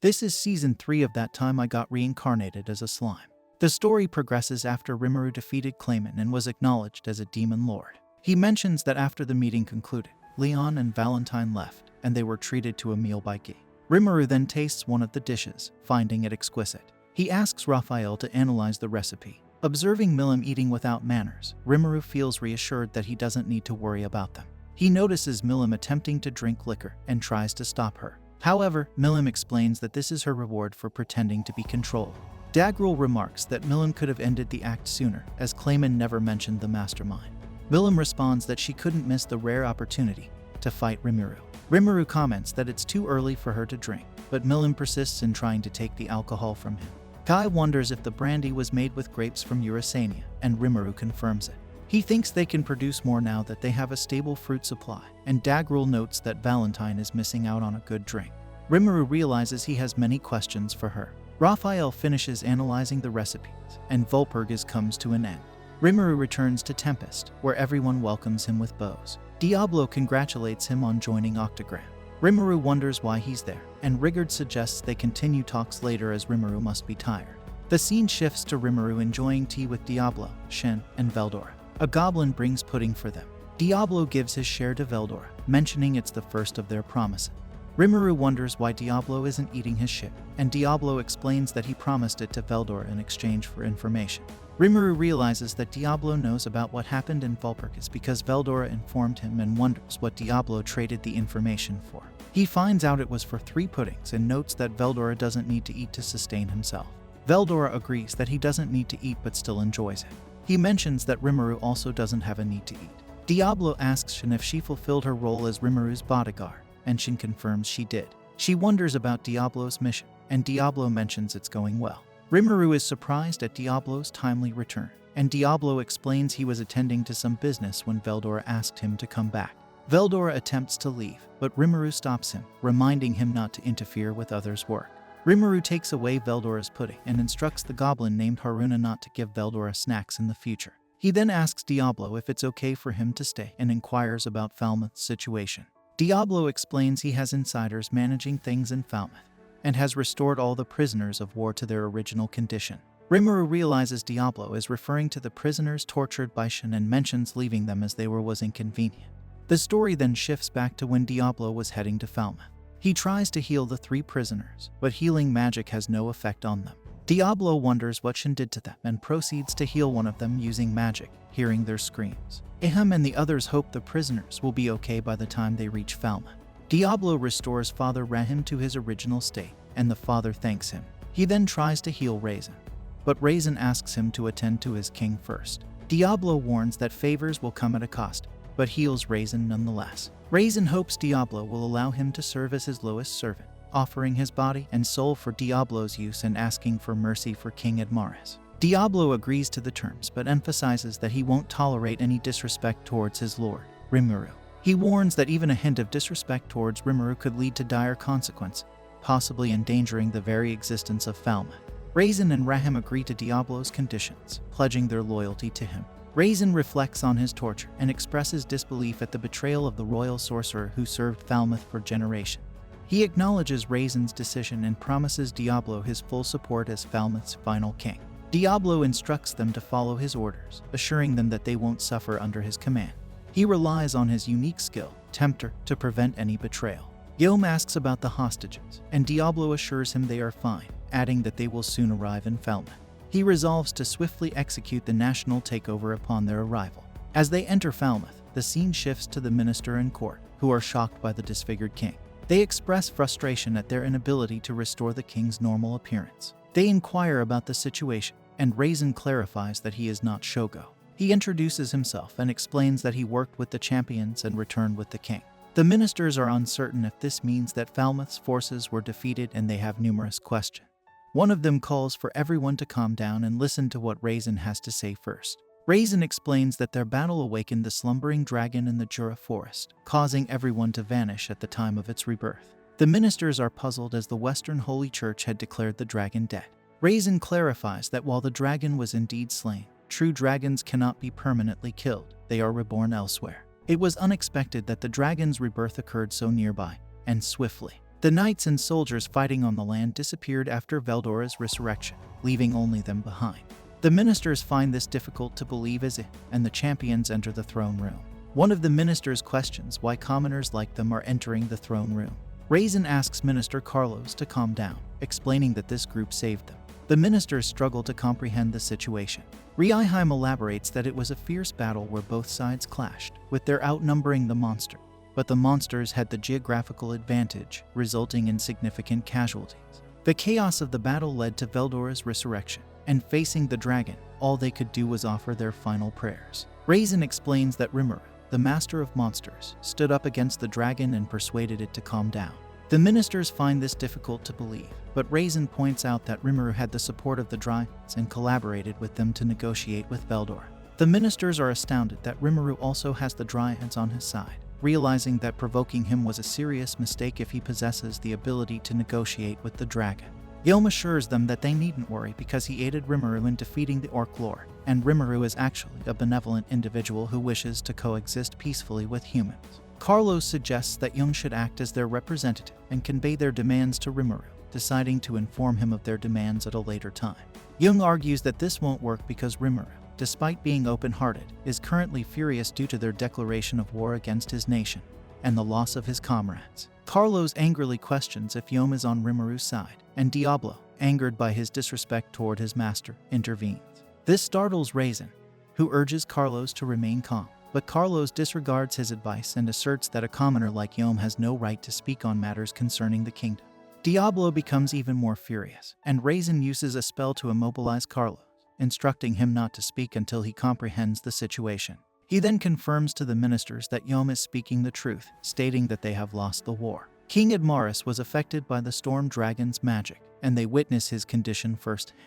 This is season 3 of That Time I Got Reincarnated as a Slime. The story progresses after Rimuru defeated Clayman and was acknowledged as a demon lord. He mentions that after the meeting concluded, Leon and Valentine left, and they were treated to a meal by Guy. Rimuru then tastes one of the dishes, finding it exquisite. He asks Raphael to analyze the recipe. Observing Milim eating without manners, Rimuru feels reassured that he doesn't need to worry about them. He notices Milim attempting to drink liquor and tries to stop her. However, Milim explains that this is her reward for pretending to be controlled. Dagrul remarks that Milim could have ended the act sooner, as Clayman never mentioned the mastermind. Milim responds that she couldn't miss the rare opportunity to fight Rimuru. Rimuru comments that it's too early for her to drink, but Milim persists in trying to take the alcohol from him. Kai wonders if the brandy was made with grapes from Eurasania, and Rimuru confirms it. He thinks they can produce more now that they have a stable fruit supply, and Dagrul notes that Valentine is missing out on a good drink. Rimuru realizes he has many questions for her. Raphael finishes analyzing the recipes, and Volpurgis comes to an end. Rimuru returns to Tempest, where everyone welcomes him with bows. Diablo congratulates him on joining Octagram. Rimuru wonders why he's there, and Rigard suggests they continue talks later as Rimuru must be tired. The scene shifts to Rimuru enjoying tea with Diablo, Shen, and Veldora. A goblin brings pudding for them. Diablo gives his share to Veldora, mentioning it's the first of their promises. Rimuru wonders why Diablo isn't eating his ship, and Diablo explains that he promised it to Veldora in exchange for information. Rimuru realizes that Diablo knows about what happened in Volpurgis because Veldora informed him and wonders what Diablo traded the information for. He finds out it was for 3 puddings and notes that Veldora doesn't need to eat to sustain himself. Veldora agrees that he doesn't need to eat but still enjoys it. He mentions that Rimuru also doesn't have a need to eat. Diablo asks Shin if she fulfilled her role as Rimuru's bodyguard, and Shin confirms she did. She wonders about Diablo's mission, and Diablo mentions it's going well. Rimuru is surprised at Diablo's timely return, and Diablo explains he was attending to some business when Veldora asked him to come back. Veldora attempts to leave, but Rimuru stops him, reminding him not to interfere with others' work. Rimuru takes away Veldora's pudding and instructs the goblin named Haruna not to give Veldora snacks in the future. He then asks Diablo if it's okay for him to stay and inquires about Falmouth's situation. Diablo explains he has insiders managing things in Falmouth and has restored all the prisoners of war to their original condition. Rimuru realizes Diablo is referring to the prisoners tortured by Shin and mentions leaving them as they were was inconvenient. The story then shifts back to when Diablo was heading to Falmouth. He tries to heal the 3 prisoners, but healing magic has no effect on them. Diablo wonders what Shin did to them and proceeds to heal one of them using magic, hearing their screams. Iham and the others hope the prisoners will be okay by the time they reach Falmouth. Diablo restores Father Rahim to his original state, and the father thanks him. He then tries to heal Raisin, but Raisin asks him to attend to his king first. Diablo warns that favors will come at a cost, but heals Raisin nonetheless. Raisin hopes Diablo will allow him to serve as his lowest servant, offering his body and soul for Diablo's use and asking for mercy for King Admaris. Diablo agrees to the terms but emphasizes that he won't tolerate any disrespect towards his lord, Rimuru. He warns that even a hint of disrespect towards Rimuru could lead to dire consequence, possibly endangering the very existence of Falmouth. Raisin and Rahim agree to Diablo's conditions, pledging their loyalty to him. Raisin reflects on his torture and expresses disbelief at the betrayal of the royal sorcerer who served Falmouth for generations. He acknowledges Raisin's decision and promises Diablo his full support as Falmouth's final king. Diablo instructs them to follow his orders, assuring them that they won't suffer under his command. He relies on his unique skill, Tempter, to prevent any betrayal. Guillaume asks about the hostages, and Diablo assures him they are fine, adding that they will soon arrive in Falmouth. He resolves to swiftly execute the national takeover upon their arrival. As they enter Falmouth, the scene shifts to the minister and court, who are shocked by the disfigured king. They express frustration at their inability to restore the king's normal appearance. They inquire about the situation, and Raisin clarifies that he is not Shogo. He introduces himself and explains that he worked with the champions and returned with the king. The ministers are uncertain if this means that Falmouth's forces were defeated, and they have numerous questions. One of them calls for everyone to calm down and listen to what Raisin has to say first. Raisin explains that their battle awakened the slumbering dragon in the Jura forest, causing everyone to vanish at the time of its rebirth. The ministers are puzzled as the Western Holy Church had declared the dragon dead. Raisin clarifies that while the dragon was indeed slain, true dragons cannot be permanently killed, they are reborn elsewhere. It was unexpected that the dragon's rebirth occurred so nearby, and swiftly. The knights and soldiers fighting on the land disappeared after Veldora's resurrection, leaving only them behind. The ministers find this difficult to believe as it, and the champions enter the throne room. One of the ministers questions why commoners like them are entering the throne room. Raisin asks Minister Carlos to calm down, explaining that this group saved them. The ministers struggle to comprehend the situation. Reinheim elaborates that it was a fierce battle where both sides clashed, with their outnumbering the monster. But the monsters had the geographical advantage, resulting in significant casualties. The chaos of the battle led to Veldora's resurrection, and facing the dragon, all they could do was offer their final prayers. Raisin explains that Rimuru, the master of monsters, stood up against the dragon and persuaded it to calm down. The ministers find this difficult to believe, but Raisin points out that Rimuru had the support of the dragons and collaborated with them to negotiate with Veldora. The ministers are astounded that Rimuru also has the dryads on his side, realizing that provoking him was a serious mistake if he possesses the ability to negotiate with the dragon. Yom assures them that they needn't worry because he aided Rimuru in defeating the Orc Lord, and Rimuru is actually a benevolent individual who wishes to coexist peacefully with humans. Carlos suggests that Jung should act as their representative and convey their demands to Rimuru, deciding to inform him of their demands at a later time. Jung argues that this won't work because Rimuru, despite being open-hearted, is currently furious due to their declaration of war against his nation and the loss of his comrades. Carlos angrily questions if Yom is on Rimuru's side, and Diablo, angered by his disrespect toward his master, intervenes. This startles Raisin, who urges Carlos to remain calm. But Carlos disregards his advice and asserts that a commoner like Yom has no right to speak on matters concerning the kingdom. Diablo becomes even more furious, and Raisin uses a spell to immobilize Carlos, instructing him not to speak until he comprehends the situation. He then confirms to the ministers that Yom is speaking the truth, stating that they have lost the war. King Admaris was affected by the storm dragon's magic, and they witness his condition firsthand.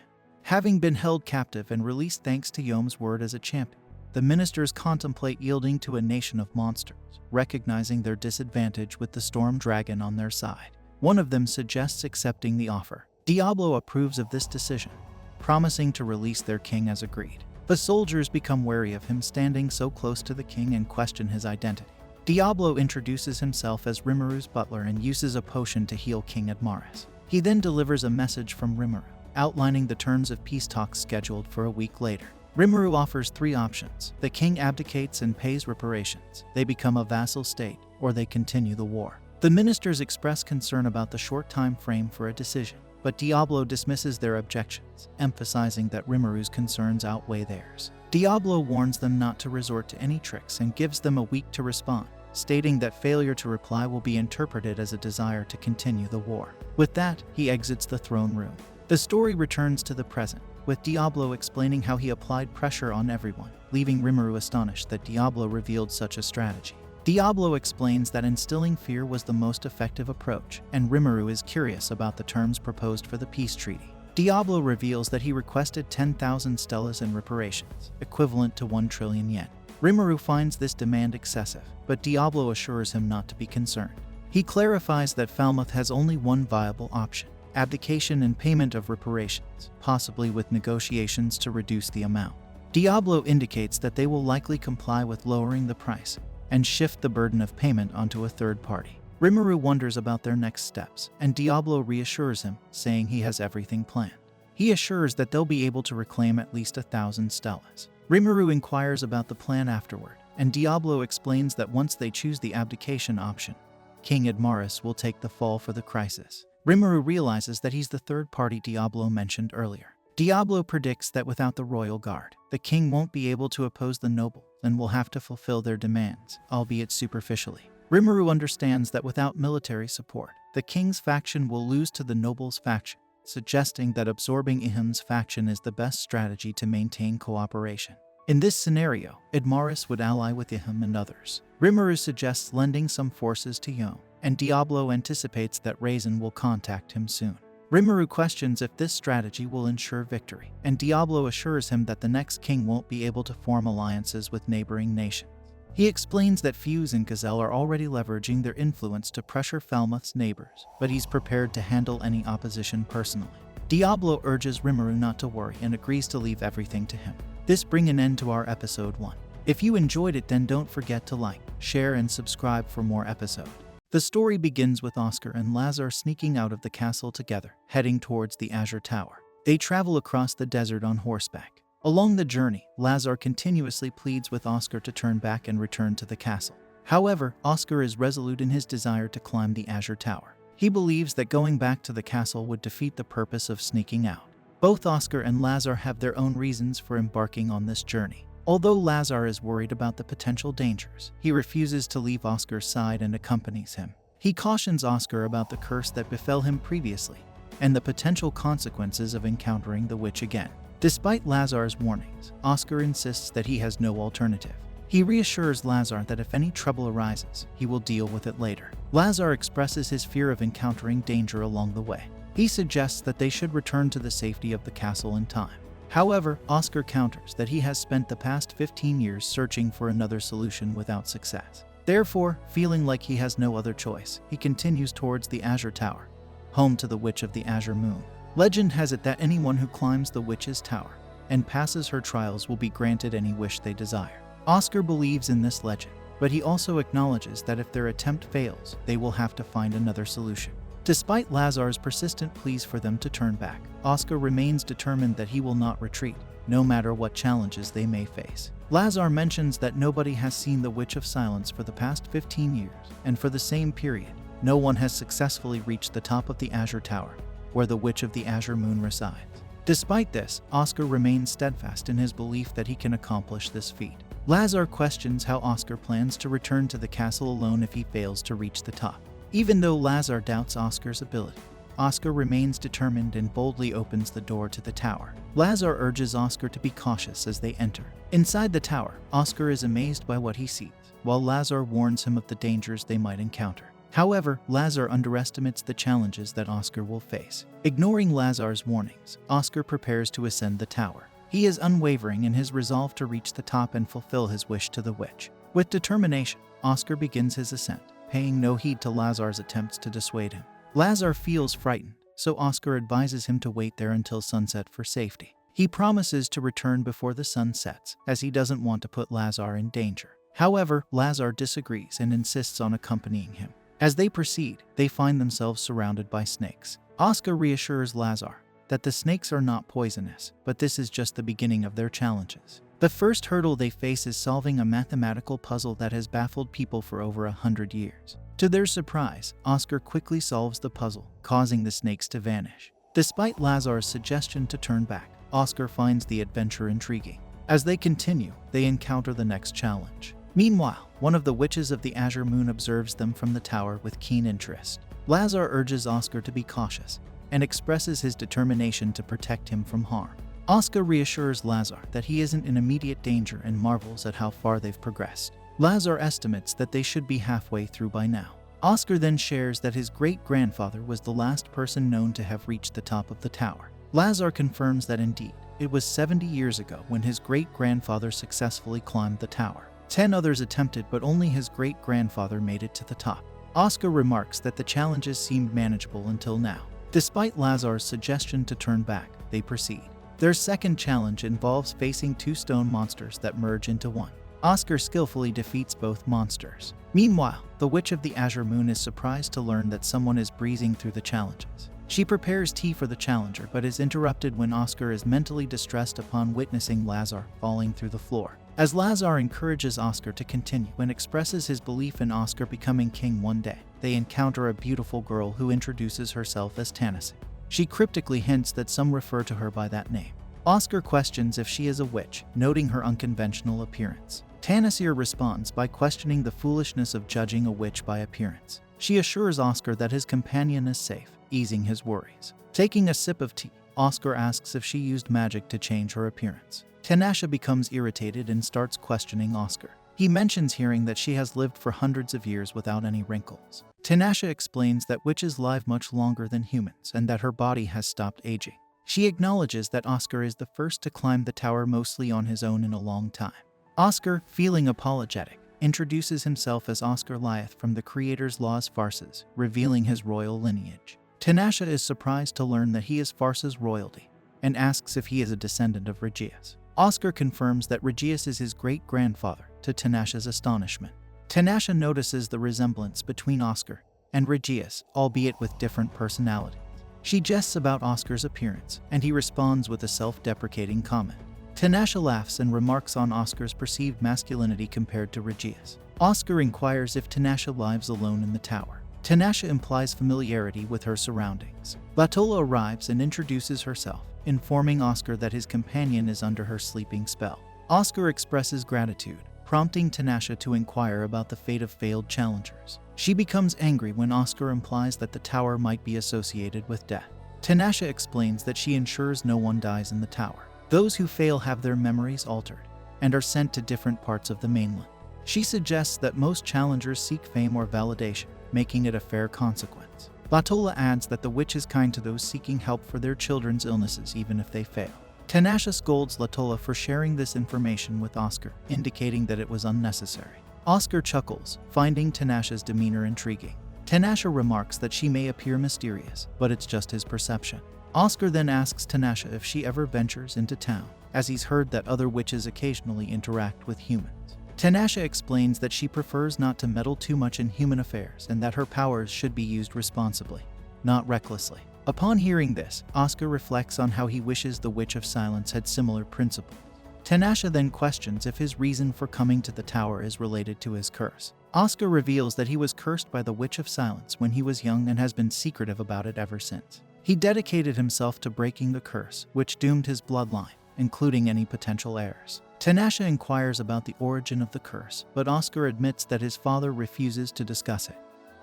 Having been held captive and released thanks to Yom's word as a champion, the ministers contemplate yielding to a nation of monsters, recognizing their disadvantage with the storm dragon on their side. One of them suggests accepting the offer. Diablo approves of this decision, promising to release their king as agreed. The soldiers become wary of him standing so close to the king and question his identity. Diablo introduces himself as Rimuru's butler and uses a potion to heal King Admaris. He then delivers a message from Rimuru, outlining the terms of peace talks scheduled for a week later. Rimuru offers 3 options. The king abdicates and pays reparations, they become a vassal state, or they continue the war. The ministers express concern about the short time frame for a decision, but Diablo dismisses their objections, emphasizing that Rimuru's concerns outweigh theirs. Diablo warns them not to resort to any tricks and gives them a week to respond, stating that failure to reply will be interpreted as a desire to continue the war. With that, he exits the throne room. The story returns to the present, with Diablo explaining how he applied pressure on everyone, leaving Rimuru astonished that Diablo revealed such a strategy. Diablo explains that instilling fear was the most effective approach, and Rimuru is curious about the terms proposed for the peace treaty. Diablo reveals that he requested 10,000 stellas in reparations, equivalent to 1 trillion yen. Rimuru finds this demand excessive, but Diablo assures him not to be concerned. He clarifies that Falmouth has only one viable option: abdication and payment of reparations, possibly with negotiations to reduce the amount. Diablo indicates that they will likely comply with lowering the price and shift the burden of payment onto a third party. Rimuru wonders about their next steps, and Diablo reassures him, saying he has everything planned. He assures that they'll be able to reclaim at least 1,000 stellas. Rimuru inquires about the plan afterward, and Diablo explains that once they choose the abdication option, King Admaris will take the fall for the crisis. Rimuru realizes that he's the third party Diablo mentioned earlier. Diablo predicts that without the royal guard, the king won't be able to oppose the nobles and will have to fulfill their demands, albeit superficially. Rimuru understands that without military support, the king's faction will lose to the nobles' faction, suggesting that absorbing Ihim's faction is the best strategy to maintain cooperation. In this scenario, Admaris would ally with Ihim and others. Rimuru suggests lending some forces to Yom, and Diablo anticipates that Raisin will contact him soon. Rimuru questions if this strategy will ensure victory, and Diablo assures him that the next king won't be able to form alliances with neighboring nations. He explains that Fuse and Gazelle are already leveraging their influence to pressure Falmouth's neighbors, but he's prepared to handle any opposition personally. Diablo urges Rimuru not to worry and agrees to leave everything to him. This brings an end to our episode 1. If you enjoyed it, then don't forget to like, share, and subscribe for more episodes. The story begins with Oscar and Lazar sneaking out of the castle together, heading towards the Azure Tower. They travel across the desert on horseback. Along the journey, Lazar continuously pleads with Oscar to turn back and return to the castle. However, Oscar is resolute in his desire to climb the Azure Tower. He believes that going back to the castle would defeat the purpose of sneaking out. Both Oscar and Lazar have their own reasons for embarking on this journey. Although Lazar is worried about the potential dangers, he refuses to leave Oscar's side and accompanies him. He cautions Oscar about the curse that befell him previously and the potential consequences of encountering the witch again. Despite Lazar's warnings, Oscar insists that he has no alternative. He reassures Lazar that if any trouble arises, he will deal with it later. Lazar expresses his fear of encountering danger along the way. He suggests that they should return to the safety of the castle in time. However, Oscar counters that he has spent the past 15 years searching for another solution without success. Therefore, feeling like he has no other choice, he continues towards the Azure Tower, home to the Witch of the Azure Moon. Legend has it that anyone who climbs the Witch's Tower and passes her trials will be granted any wish they desire. Oscar believes in this legend, but he also acknowledges that if their attempt fails, they will have to find another solution. Despite Lazar's persistent pleas for them to turn back, Oscar remains determined that he will not retreat, no matter what challenges they may face. Lazar mentions that nobody has seen the Witch of Silence for the past 15 years, and for the same period, no one has successfully reached the top of the Azure Tower, where the Witch of the Azure Moon resides. Despite this, Oscar remains steadfast in his belief that he can accomplish this feat. Lazar questions how Oscar plans to return to the castle alone if he fails to reach the top. Even though Lazar doubts Oscar's ability, Oscar remains determined and boldly opens the door to the tower. Lazar urges Oscar to be cautious as they enter. Inside the tower, Oscar is amazed by what he sees, while Lazar warns him of the dangers they might encounter. However, Lazar underestimates the challenges that Oscar will face. Ignoring Lazar's warnings, Oscar prepares to ascend the tower. He is unwavering in his resolve to reach the top and fulfill his wish to the witch. With determination, Oscar begins his ascent, paying no heed to Lazar's attempts to dissuade him. Lazar feels frightened, so Oscar advises him to wait there until sunset for safety. He promises to return before the sun sets, as he doesn't want to put Lazar in danger. However, Lazar disagrees and insists on accompanying him. As they proceed, they find themselves surrounded by snakes. Oscar reassures Lazar that the snakes are not poisonous, but this is just the beginning of their challenges. The first hurdle they face is solving a mathematical puzzle that has baffled people for over 100 years. To their surprise, Oscar quickly solves the puzzle, causing the snakes to vanish. Despite Lazar's suggestion to turn back, Oscar finds the adventure intriguing. As they continue, they encounter the next challenge. Meanwhile, one of the witches of the Azure Moon observes them from the tower with keen interest. Lazar urges Oscar to be cautious and expresses his determination to protect him from harm. Oscar reassures Lazar that he isn't in immediate danger and marvels at how far they've progressed. Lazar estimates that they should be halfway through by now. Oscar then shares that his great-grandfather was the last person known to have reached the top of the tower. Lazar confirms that indeed, it was 70 years ago when his great-grandfather successfully climbed the tower. 10 others attempted, but only his great-grandfather made it to the top. Oscar remarks that the challenges seemed manageable until now. Despite Lazar's suggestion to turn back, they proceed. Their second challenge involves facing two stone monsters that merge into one. Oscar skillfully defeats both monsters. Meanwhile, the Witch of the Azure Moon is surprised to learn that someone is breezing through the challenges. She prepares tea for the challenger but is interrupted when Oscar is mentally distressed upon witnessing Lazar falling through the floor. As Lazar encourages Oscar to continue and expresses his belief in Oscar becoming king one day, they encounter a beautiful girl who introduces herself as Tennessee. She cryptically hints that some refer to her by that name. Oscar questions if she is a witch, noting her unconventional appearance. Tennessee responds by questioning the foolishness of judging a witch by appearance. She assures Oscar that his companion is safe, easing his worries. Taking a sip of tea, Oscar asks if she used magic to change her appearance. Tennessee becomes irritated and starts questioning Oscar. He mentions hearing that she has lived for hundreds of years without any wrinkles. Tennessee explains that witches live much longer than humans and that her body has stopped aging. She acknowledges that Oscar is the first to climb the tower mostly on his own in a long time. Oscar, feeling apologetic, introduces himself as Oscar Lyeth from the creator's Law's Farces, revealing his royal lineage. Tennessee is surprised to learn that he is Farce's royalty and asks if he is a descendant of Regius. Oscar confirms that Regius is his great-grandfather, to Tennessee's astonishment. Tanasha notices the resemblance between Oscar and Regius, albeit with different personalities. She jests about Oscar's appearance, and he responds with a self-deprecating comment. Tanasha laughs and remarks on Oscar's perceived masculinity compared to Regius. Oscar inquires if Tanasha lives alone in the tower. Tanasha implies familiarity with her surroundings. Batola arrives and introduces herself, informing Oscar that his companion is under her sleeping spell. Oscar expresses gratitude, prompting Tanasha to inquire about the fate of failed challengers. She becomes angry when Oscar implies that the tower might be associated with death. Tanasha explains that she ensures no one dies in the tower. Those who fail have their memories altered and are sent to different parts of the mainland. She suggests that most challengers seek fame or validation, making it a fair consequence. Batola adds that the witch is kind to those seeking help for their children's illnesses even if they fail. Tanasha scolds Latola for sharing this information with Oscar, indicating that it was unnecessary. Oscar chuckles, finding Tanasha's demeanor intriguing. Tanasha remarks that she may appear mysterious, but it's just his perception. Oscar then asks Tanasha if she ever ventures into town, as he's heard that other witches occasionally interact with humans. Tanasha explains that she prefers not to meddle too much in human affairs and that her powers should be used responsibly, not recklessly. Upon hearing this, Oscar reflects on how he wishes the Witch of Silence had similar principles. Tanasha then questions if his reason for coming to the tower is related to his curse. Oscar reveals that he was cursed by the Witch of Silence when he was young and has been secretive about it ever since. He dedicated himself to breaking the curse, which doomed his bloodline, including any potential heirs. Tanasha inquires about the origin of the curse, but Oscar admits that his father refuses to discuss it,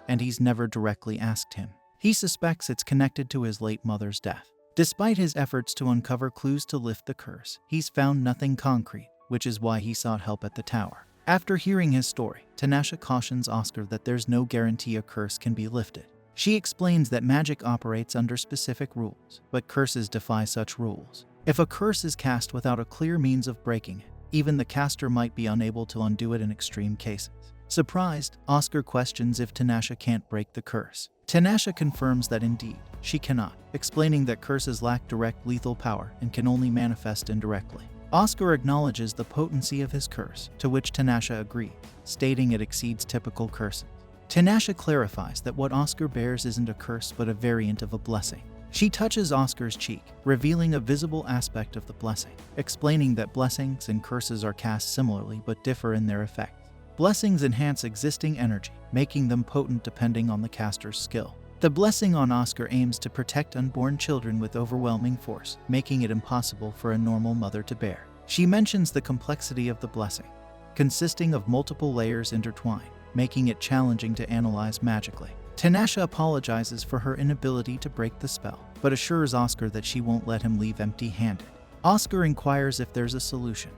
and he's never directly asked him. He suspects it's connected to his late mother's death. Despite his efforts to uncover clues to lift the curse, he's found nothing concrete, which is why he sought help at the tower. After hearing his story, Tanasha cautions Oscar that there's no guarantee a curse can be lifted. She explains that magic operates under specific rules, but curses defy such rules. If a curse is cast without a clear means of breaking it, even the caster might be unable to undo it in extreme cases. Surprised, Oscar questions if Tanasha can't break the curse. Tanasha confirms that indeed, she cannot, explaining that curses lack direct lethal power and can only manifest indirectly. Oscar acknowledges the potency of his curse, to which Tanasha agrees, stating it exceeds typical curses. Tanasha clarifies that what Oscar bears isn't a curse but a variant of a blessing. She touches Oscar's cheek, revealing a visible aspect of the blessing, explaining that blessings and curses are cast similarly but differ in their effects. Blessings enhance existing energy, making them potent depending on the caster's skill. The blessing on Oscar aims to protect unborn children with overwhelming force, making it impossible for a normal mother to bear. She mentions the complexity of the blessing, consisting of multiple layers intertwined, making it challenging to analyze magically. Tanasha apologizes for her inability to break the spell, but assures Oscar that she won't let him leave empty-handed. Oscar inquires if there's a solution,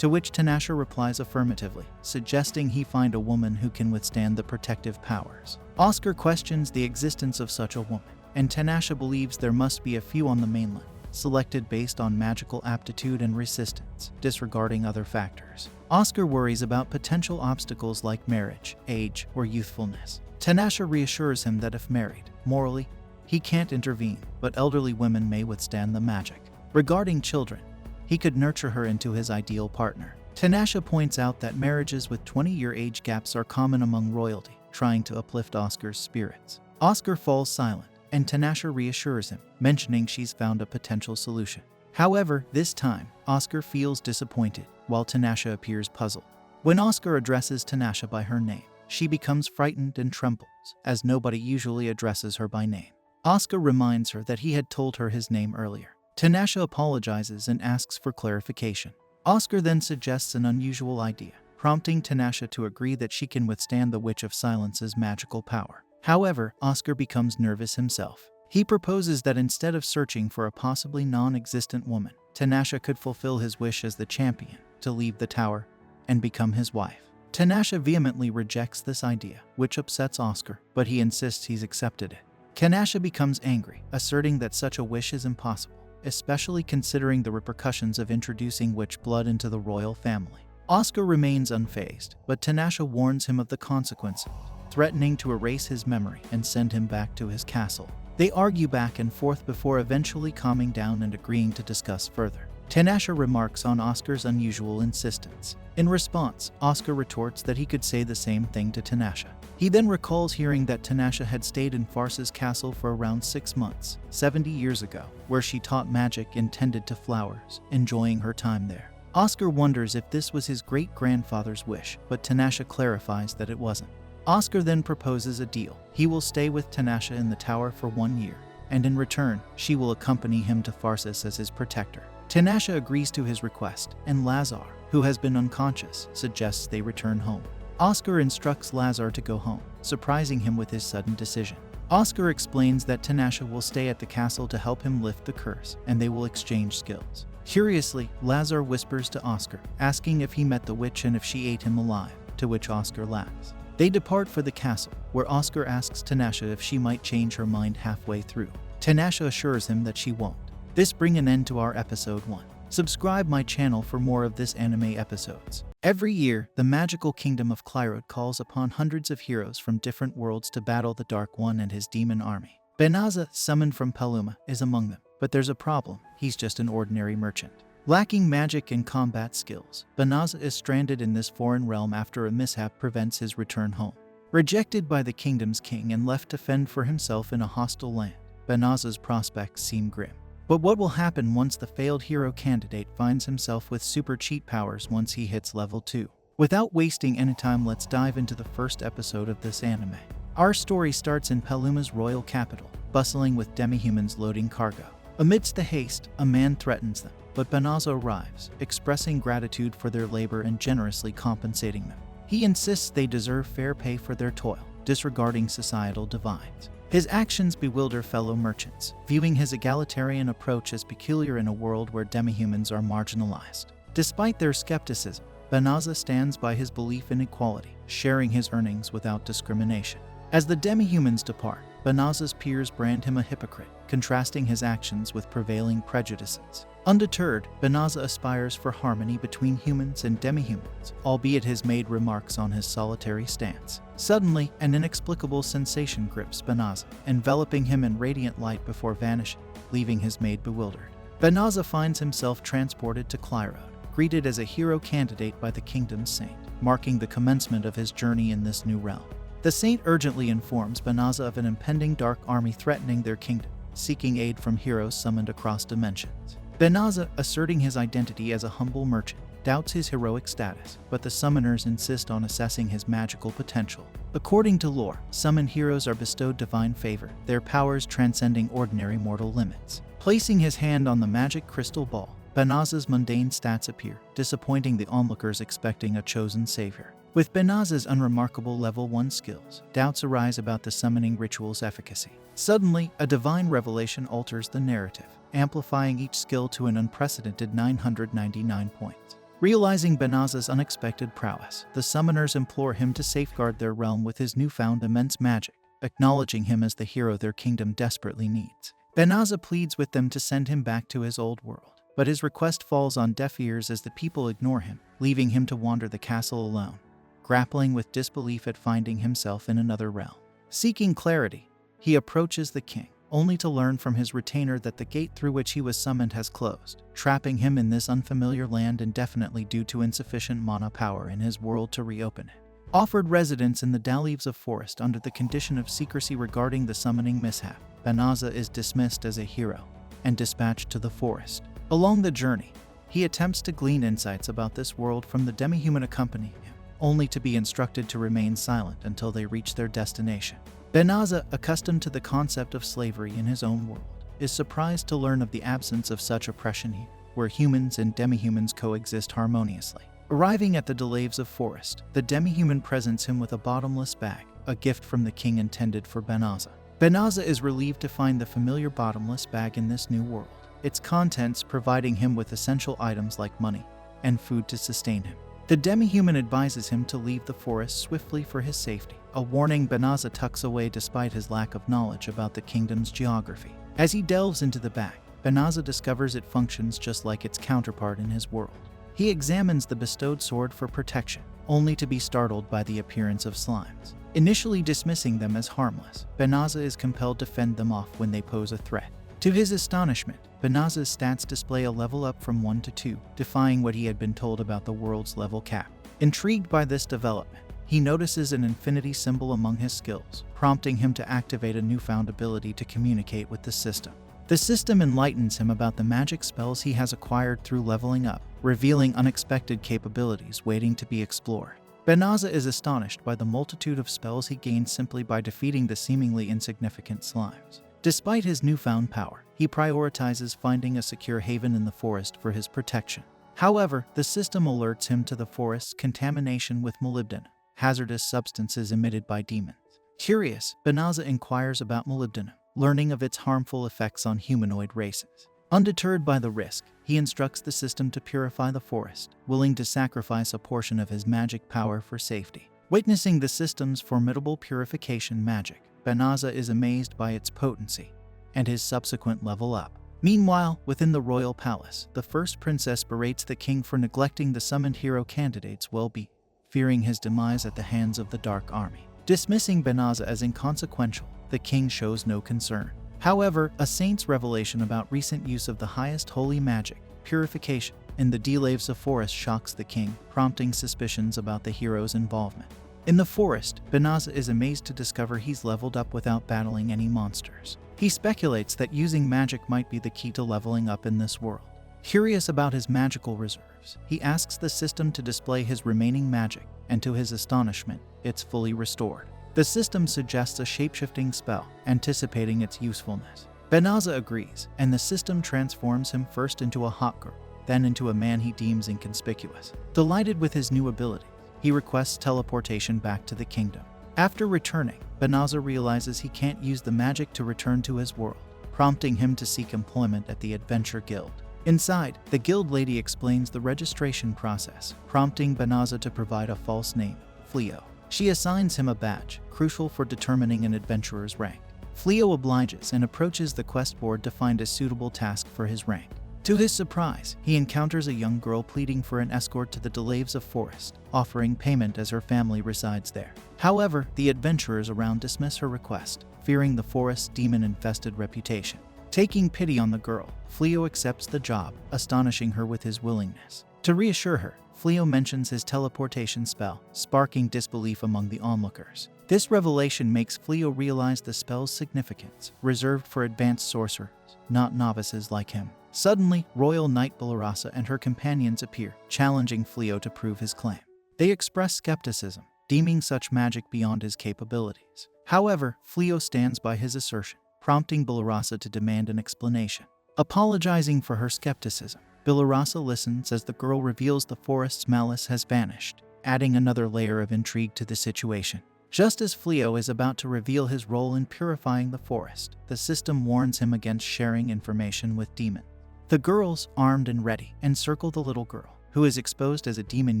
to which Tanasha replies affirmatively, suggesting he find a woman who can withstand the protective powers. Oscar questions the existence of such a woman, and Tanasha believes there must be a few on the mainland, selected based on magical aptitude and resistance, disregarding other factors. Oscar worries about potential obstacles like marriage, age, or youthfulness. Tanasha reassures him that if married, morally, he can't intervene, but elderly women may withstand the magic. Regarding children, he could nurture her into his ideal partner. Tanasha points out that marriages with 20-year age gaps are common among royalty, trying to uplift Oscar's spirits. Oscar falls silent, and Tanasha reassures him, mentioning she's found a potential solution. However, this time, Oscar feels disappointed, while Tanasha appears puzzled. When Oscar addresses Tanasha by her name, she becomes frightened and trembles, as nobody usually addresses her by name. Oscar reminds her that he had told her his name earlier. Tanasha apologizes and asks for clarification. Oscar then suggests an unusual idea, prompting Tanasha to agree that she can withstand the Witch of Silence's magical power. However, Oscar becomes nervous himself. He proposes that instead of searching for a possibly non-existent woman, Tanasha could fulfill his wish as the champion, to leave the tower and become his wife. Tanasha vehemently rejects this idea, which upsets Oscar, but he insists he's accepted it. Tanasha becomes angry, asserting that such a wish is impossible, especially considering the repercussions of introducing witch blood into the royal family. Oscar remains unfazed, but Tanasha warns him of the consequences, threatening to erase his memory and send him back to his castle. They argue back and forth before eventually calming down and agreeing to discuss further. Tanasha remarks on Oscar's unusual insistence. In response, Oscar retorts that he could say the same thing to Tanasha. He then recalls hearing that Tanasha had stayed in Farsa's castle for around 6 months, 70 years ago, where she taught magic and tended to flowers, enjoying her time there. Oscar wonders if this was his great-grandfather's wish, but Tanasha clarifies that it wasn't. Oscar then proposes a deal. He will stay with Tanasha in the tower for 1 year, and in return, she will accompany him to Farsis as his protector. Tanasha agrees to his request, and Lazar, who has been unconscious, suggests they return home. Oscar instructs Lazar to go home, surprising him with his sudden decision. Oscar explains that Tanasha will stay at the castle to help him lift the curse, and they will exchange skills. Curiously, Lazar whispers to Oscar, asking if he met the witch and if she ate him alive, to which Oscar laughs. They depart for the castle, where Oscar asks Tanasha if she might change her mind halfway through. Tanasha assures him that she won't. This brings an end to our episode 1. Subscribe my channel for more of this anime episodes. Every year, the magical kingdom of Clyrode calls upon hundreds of heroes from different worlds to battle the Dark One and his demon army. Benaza, summoned from Paluma, is among them, but there's a problem. He's just an ordinary merchant. Lacking magic and combat skills, Benaza is stranded in this foreign realm after a mishap prevents his return home. Rejected by the kingdom's king and left to fend for himself in a hostile land, Benaza's prospects seem grim. But what will happen once the failed hero candidate finds himself with super cheat powers once he hits level 2? Without wasting any time, let's dive into the first episode of this anime. Our story starts in Paluma's royal capital, bustling with demi-humans loading cargo. Amidst the haste, a man threatens them, but Benaza arrives, expressing gratitude for their labor and generously compensating them. He insists they deserve fair pay for their toil, disregarding societal divides. His actions bewilder fellow merchants, viewing his egalitarian approach as peculiar in a world where demi-humans are marginalized. Despite their skepticism, Benaza stands by his belief in equality, sharing his earnings without discrimination. As the demi-humans depart, Benaza's peers brand him a hypocrite, contrasting his actions with prevailing prejudices. Undeterred, Benaza aspires for harmony between humans and demi-humans, albeit his maid remarks on his solitary stance. Suddenly, an inexplicable sensation grips Benaza, enveloping him in radiant light before vanishing, leaving his maid bewildered. Benaza finds himself transported to Clyrode, greeted as a hero candidate by the kingdom's saint, marking the commencement of his journey in this new realm. The saint urgently informs Benaza of an impending dark army threatening their kingdom, seeking aid from heroes summoned across dimensions. Benaza, asserting his identity as a humble merchant, doubts his heroic status, but the summoners insist on assessing his magical potential. According to lore, summoned heroes are bestowed divine favor, their powers transcending ordinary mortal limits. Placing his hand on the magic crystal ball, Benaza's mundane stats appear, disappointing the onlookers expecting a chosen savior. With Benaza's unremarkable level 1 skills, doubts arise about the summoning ritual's efficacy. Suddenly, a divine revelation alters the narrative, amplifying each skill to an unprecedented 999 points. Realizing Benaza's unexpected prowess, the summoners implore him to safeguard their realm with his newfound immense magic, acknowledging him as the hero their kingdom desperately needs. Benaza pleads with them to send him back to his old world, but his request falls on deaf ears as the people ignore him, leaving him to wander the castle alone, grappling with disbelief at finding himself in another realm. Seeking clarity, he approaches the king, only to learn from his retainer that the gate through which he was summoned has closed, trapping him in this unfamiliar land indefinitely due to insufficient mana power in his world to reopen it. Offered residence in the Dalleaves of Forest under the condition of secrecy regarding the summoning mishap, Benaza is dismissed as a hero and dispatched to the forest. Along the journey, he attempts to glean insights about this world from the demi-human accompanying him, only to be instructed to remain silent until they reach their destination. Benaza, accustomed to the concept of slavery in his own world, is surprised to learn of the absence of such oppression here, where humans and demi-humans coexist harmoniously. Arriving at the Dalleaves of Forest, the demi-human presents him with a bottomless bag, a gift from the king intended for Benaza. Benaza is relieved to find the familiar bottomless bag in this new world, its contents providing him with essential items like money and food to sustain him. The demi-human advises him to leave the forest swiftly for his safety, a warning Benaza tucks away despite his lack of knowledge about the kingdom's geography. As he delves into the bag, Benaza discovers it functions just like its counterpart in his world. He examines the bestowed sword for protection, only to be startled by the appearance of slimes. Initially dismissing them as harmless, Benaza is compelled to fend them off when they pose a threat. To his astonishment, Banaza's stats display a level up from 1 to 2, defying what he had been told about the world's level cap. Intrigued by this development, he notices an infinity symbol among his skills, prompting him to activate a newfound ability to communicate with the system. The system enlightens him about the magic spells he has acquired through leveling up, revealing unexpected capabilities waiting to be explored. Banaza is astonished by the multitude of spells he gained simply by defeating the seemingly insignificant slimes. Despite his newfound power, he prioritizes finding a secure haven in the forest for his protection. However, the system alerts him to the forest's contamination with molybdenum, hazardous substances emitted by demons. Curious, Banaza inquires about molybdenum, learning of its harmful effects on humanoid races. Undeterred by the risk, he instructs the system to purify the forest, willing to sacrifice a portion of his magic power for safety. Witnessing the system's formidable purification magic, Banaza is amazed by its potency and his subsequent level up. Meanwhile, within the royal palace, the first princess berates the king for neglecting the summoned hero candidate's well-being, fearing his demise at the hands of the Dark Army. Dismissing Banaza as inconsequential, the king shows no concern. However, a saint's revelation about recent use of the highest holy magic, purification, in the Delaves of Forest shocks the king, prompting suspicions about the hero's involvement. In the forest, Banaza is amazed to discover he's leveled up without battling any monsters. He speculates that using magic might be the key to leveling up in this world. Curious about his magical reserves, he asks the system to display his remaining magic, and to his astonishment, it's fully restored. The system suggests a shape-shifting spell, anticipating its usefulness. Banaza agrees, and the system transforms him first into a hot girl, then into a man he deems inconspicuous. Delighted with his new ability, he requests teleportation back to the kingdom. After returning, Banaza realizes he can't use the magic to return to his world, prompting him to seek employment at the Adventure Guild. Inside, the guild lady explains the registration process, prompting Banaza to provide a false name, Fleo. She assigns him a badge, crucial for determining an adventurer's rank. Fleo obliges and approaches the quest board to find a suitable task for his rank. To his surprise, he encounters a young girl pleading for an escort to the Delaves of Forest, offering payment as her family resides there. However, the adventurers around dismiss her request, fearing the forest's demon-infested reputation. Taking pity on the girl, Fleo accepts the job, astonishing her with his willingness. To reassure her, Fleo mentions his teleportation spell, sparking disbelief among the onlookers. This revelation makes Fleo realize the spell's significance, reserved for advanced sorcerers, not novices like him. Suddenly, Royal Knight Balarasa and her companions appear, challenging Fleo to prove his claim. They express skepticism, deeming such magic beyond his capabilities. However, Fleo stands by his assertion, prompting Balarasa to demand an explanation. Apologizing for her skepticism, Balarasa listens as the girl reveals the forest's malice has vanished, adding another layer of intrigue to the situation. Just as Fleo is about to reveal his role in purifying the forest, the system warns him against sharing information with demons. The girls, armed and ready, encircle the little girl, who is exposed as a demon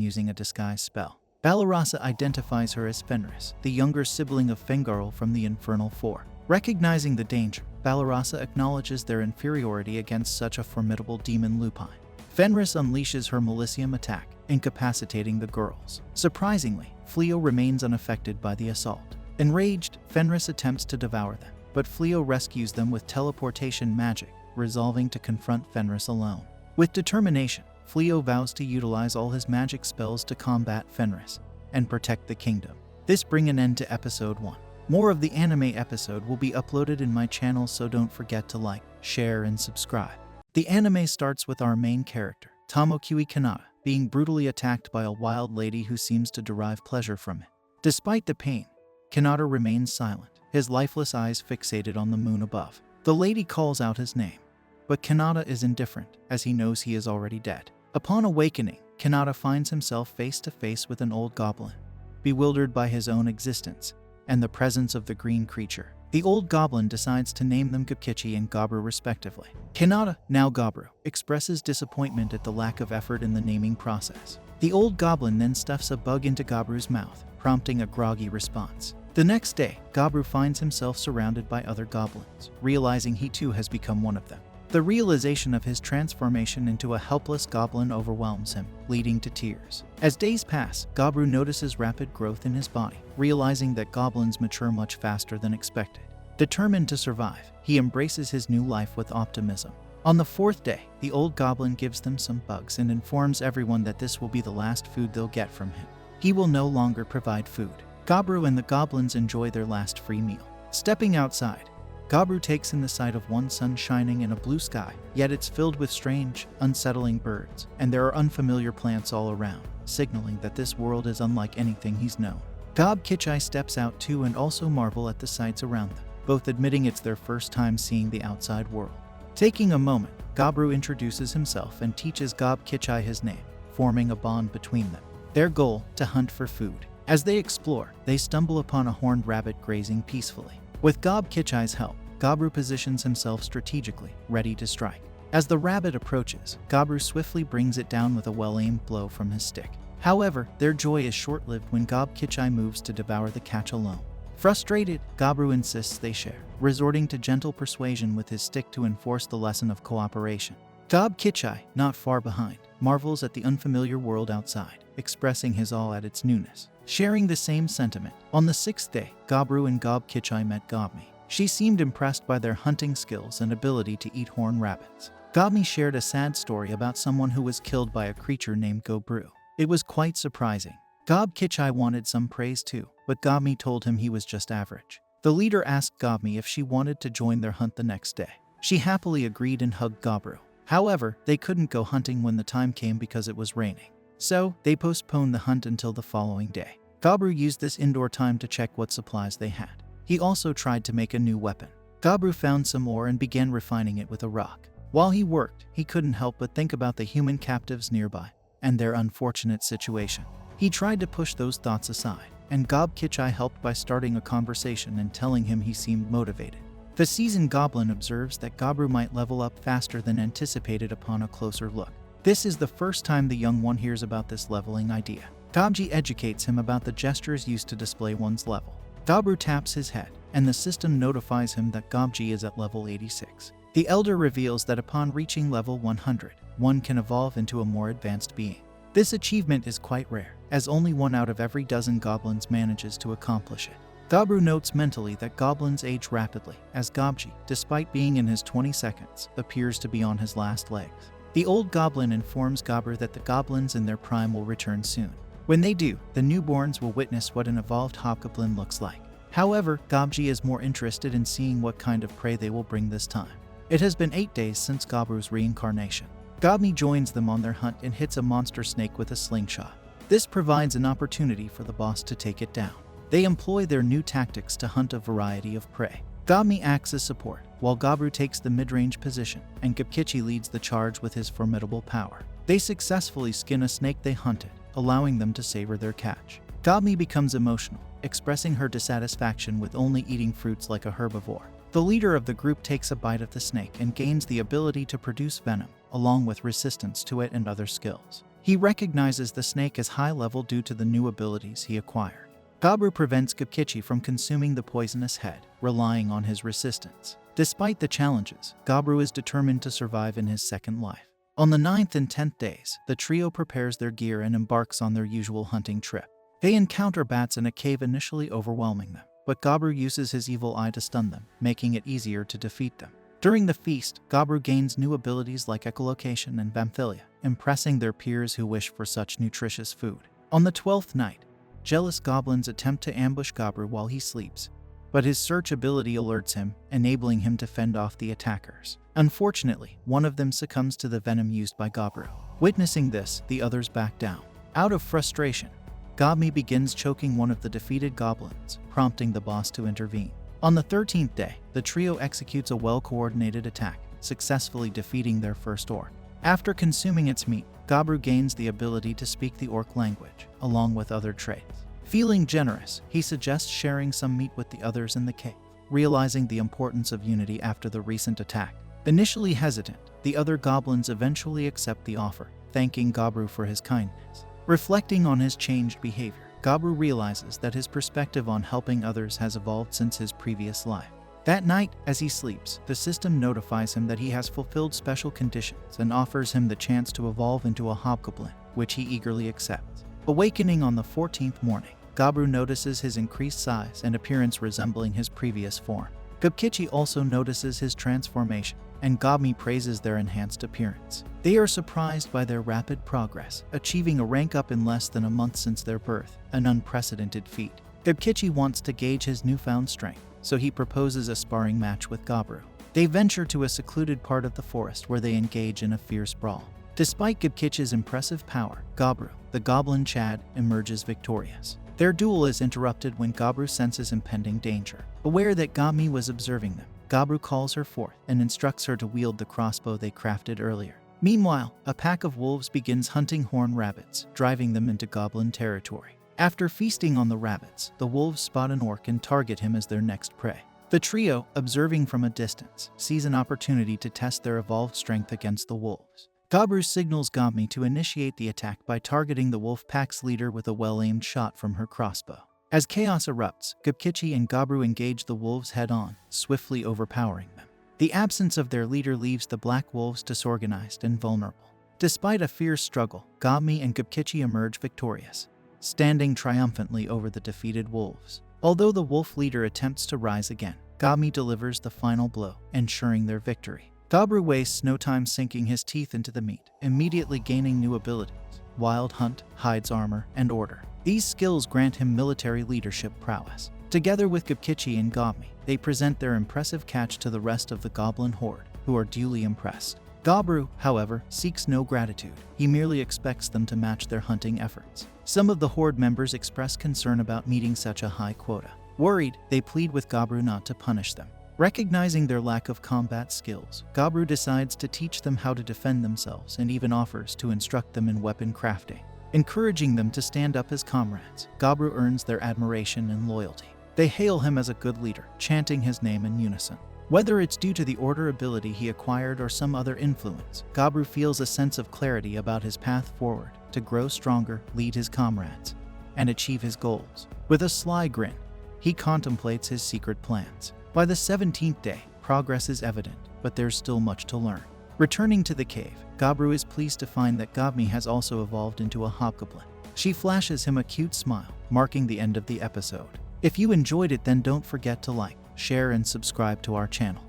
using a disguise spell. Balarasa identifies her as Fenris, the younger sibling of Fengarl from the Infernal Four. Recognizing the danger, Balarasa acknowledges their inferiority against such a formidable demon lupine. Fenris unleashes her Malicium attack, incapacitating the girls. Surprisingly, Fleo remains unaffected by the assault. Enraged, Fenris attempts to devour them, but Fleo rescues them with teleportation magic, resolving to confront Fenris alone. With determination, Fleo vows to utilize all his magic spells to combat Fenris and protect the kingdom. This brings an end to episode 1. More of the anime episode will be uploaded in my channel, so don't forget to like, share, and subscribe. The anime starts with our main character, Tomokiwi Kanata, being brutally attacked by a wild lady who seems to derive pleasure from it. Despite the pain, Kanata remains silent, his lifeless eyes fixated on the moon above. The lady calls out his name, but Kanata is indifferent, as he knows he is already dead. Upon awakening, Kanata finds himself face to face with an old goblin, bewildered by his own existence and the presence of the green creature. The old goblin decides to name them Gabkichi and Gabru respectively. Kanata, now Gabru, expresses disappointment at the lack of effort in the naming process. The old goblin then stuffs a bug into Gabru's mouth, prompting a groggy response. The next day, Gabru finds himself surrounded by other goblins, realizing he too has become one of them. The realization of his transformation into a helpless goblin overwhelms him, leading to tears. As days pass, Gabru notices rapid growth in his body, realizing that goblins mature much faster than expected. Determined to survive, he embraces his new life with optimism. On the 4th day, the old goblin gives them some bugs and informs everyone that this will be the last food they'll get from him. He will no longer provide food. Gabru and the goblins enjoy their last free meal. Stepping outside, Gabru takes in the sight of one sun shining in a blue sky, yet it's filled with strange, unsettling birds, and there are unfamiliar plants all around, signaling that this world is unlike anything he's known. Gob Kichai steps out too and also marvel at the sights around them, both admitting it's their first time seeing the outside world. Taking a moment, Gabru introduces himself and teaches Gob Kichai his name, forming a bond between them. Their goal, to hunt for food. As they explore, they stumble upon a horned rabbit grazing peacefully. With Gob Kichai's help, Gabru positions himself strategically, ready to strike. As the rabbit approaches, Gabru swiftly brings it down with a well-aimed blow from his stick. However, their joy is short-lived when Gob Kichai moves to devour the catch alone. Frustrated, Gabru insists they share, resorting to gentle persuasion with his stick to enforce the lesson of cooperation. Gob Kichai, not far behind, marvels at the unfamiliar world outside, expressing his awe at its newness. Sharing the same sentiment, on the 6th day, Gabru and Gob Kichai met Gobmi. She seemed impressed by their hunting skills and ability to eat horned rabbits. Gobmi shared a sad story about someone who was killed by a creature named Gobru. It was quite surprising. Gob Kichai wanted some praise too, but Gobmi told him he was just average. The leader asked Gobmi if she wanted to join their hunt the next day. She happily agreed and hugged Gobru. However, they couldn't go hunting when the time came because it was raining. So, they postponed the hunt until the following day. Gobru used this indoor time to check what supplies they had. He also tried to make a new weapon. Gabru found some ore and began refining it with a rock. While he worked, he couldn't help but think about the human captives nearby and their unfortunate situation. He tried to push those thoughts aside, and Gob Kichai helped by starting a conversation and telling him he seemed motivated. The seasoned goblin observes that Gabru might level up faster than anticipated upon a closer look. This is the first time the young one hears about this leveling idea. Gobji educates him about the gestures used to display one's level. Gabru taps his head, and the system notifies him that Gobji is at level 86. The elder reveals that upon reaching level 100, one can evolve into a more advanced being. This achievement is quite rare, as only 1 out of every dozen goblins manages to accomplish it. Gabru notes mentally that goblins age rapidly, as Gobji, despite being in his 22nd, appears to be on his last legs. The old goblin informs Gabru that the goblins in their prime will return soon. When they do, the newborns will witness what an evolved hobgoblin looks like. However, Gobji is more interested in seeing what kind of prey they will bring this time. It has been 8 days since Gabru's reincarnation. Gobmi joins them on their hunt and hits a monster snake with a slingshot. This provides an opportunity for the boss to take it down. They employ their new tactics to hunt a variety of prey. Gobmi acts as support, while Gabru takes the mid-range position, and Gobkichi leads the charge with his formidable power. They successfully skin a snake they hunted, allowing them to savor their catch. Gobmi becomes emotional, expressing her dissatisfaction with only eating fruits like a herbivore. The leader of the group takes a bite of the snake and gains the ability to produce venom, along with resistance to it and other skills. He recognizes the snake as high level due to the new abilities he acquired. Gabru prevents Gobkichi from consuming the poisonous head, relying on his resistance. Despite the challenges, Gabru is determined to survive in his second life. On the 9th and 10th days, the trio prepares their gear and embarks on their usual hunting trip. They encounter bats in a cave, initially overwhelming them, but Gabru uses his evil eye to stun them, making it easier to defeat them. During the feast, Gabru gains new abilities like echolocation and vamphilia, impressing their peers who wish for such nutritious food. On the 12th night, jealous goblins attempt to ambush Gabru while he sleeps, but his search ability alerts him, enabling him to fend off the attackers. Unfortunately, one of them succumbs to the venom used by Gabru. Witnessing this, the others back down. Out of frustration, Gobmi begins choking one of the defeated goblins, prompting the boss to intervene. On the 13th day, the trio executes a well-coordinated attack, successfully defeating their first orc. After consuming its meat, Gabru gains the ability to speak the orc language, along with other traits. Feeling generous, he suggests sharing some meat with the others in the cave, realizing the importance of unity after the recent attack. Initially hesitant, the other goblins eventually accept the offer, thanking Gabru for his kindness. Reflecting on his changed behavior, Gabru realizes that his perspective on helping others has evolved since his previous life. That night, as he sleeps, the system notifies him that he has fulfilled special conditions and offers him the chance to evolve into a hobgoblin, which he eagerly accepts. Awakening on the 14th morning, Gabru notices his increased size and appearance resembling his previous form. Gubkichi also notices his transformation, and Gabmi praises their enhanced appearance. They are surprised by their rapid progress, achieving a rank up in less than a month since their birth, an unprecedented feat. Gubkichi wants to gauge his newfound strength, so he proposes a sparring match with Gabru. They venture to a secluded part of the forest where they engage in a fierce brawl. Despite Gubkichi's impressive power, Gabru, the goblin Chad, emerges victorious. Their duel is interrupted when Gabru senses impending danger. Aware that Gabmi was observing them, Gabru calls her forth and instructs her to wield the crossbow they crafted earlier. Meanwhile, a pack of wolves begins hunting horned rabbits, driving them into goblin territory. After feasting on the rabbits, the wolves spot an orc and target him as their next prey. The trio, observing from a distance, sees an opportunity to test their evolved strength against the wolves. Gabru signals Gabmi to initiate the attack by targeting the wolf pack's leader with a well-aimed shot from her crossbow. As chaos erupts, Gubkichi and Gabru engage the wolves head-on, swiftly overpowering them. The absence of their leader leaves the black wolves disorganized and vulnerable. Despite a fierce struggle, Gabmi and Gubkichi emerge victorious, standing triumphantly over the defeated wolves. Although the wolf leader attempts to rise again, Gabmi delivers the final blow, ensuring their victory. Gabru wastes no time sinking his teeth into the meat, immediately gaining new abilities: Wild Hunt, Hides Armor, and Order. These skills grant him military leadership prowess. Together with Gubkichi and Gabmi, they present their impressive catch to the rest of the goblin horde, who are duly impressed. Gabru, however, seeks no gratitude. He merely expects them to match their hunting efforts. Some of the horde members express concern about meeting such a high quota. Worried, they plead with Gabru not to punish them. Recognizing their lack of combat skills, Gabru decides to teach them how to defend themselves and even offers to instruct them in weapon crafting. Encouraging them to stand up as comrades, Gabru earns their admiration and loyalty. They hail him as a good leader, chanting his name in unison. Whether it's due to the order ability he acquired or some other influence, Gabru feels a sense of clarity about his path forward to grow stronger, lead his comrades, and achieve his goals. With a sly grin, he contemplates his secret plans. By the 17th day, progress is evident, but there's still much to learn. Returning to the cave, Gabru is pleased to find that Gabmi has also evolved into a hobgoblin. She flashes him a cute smile, marking the end of the episode. If you enjoyed it, then don't forget to like, share, and subscribe to our channel.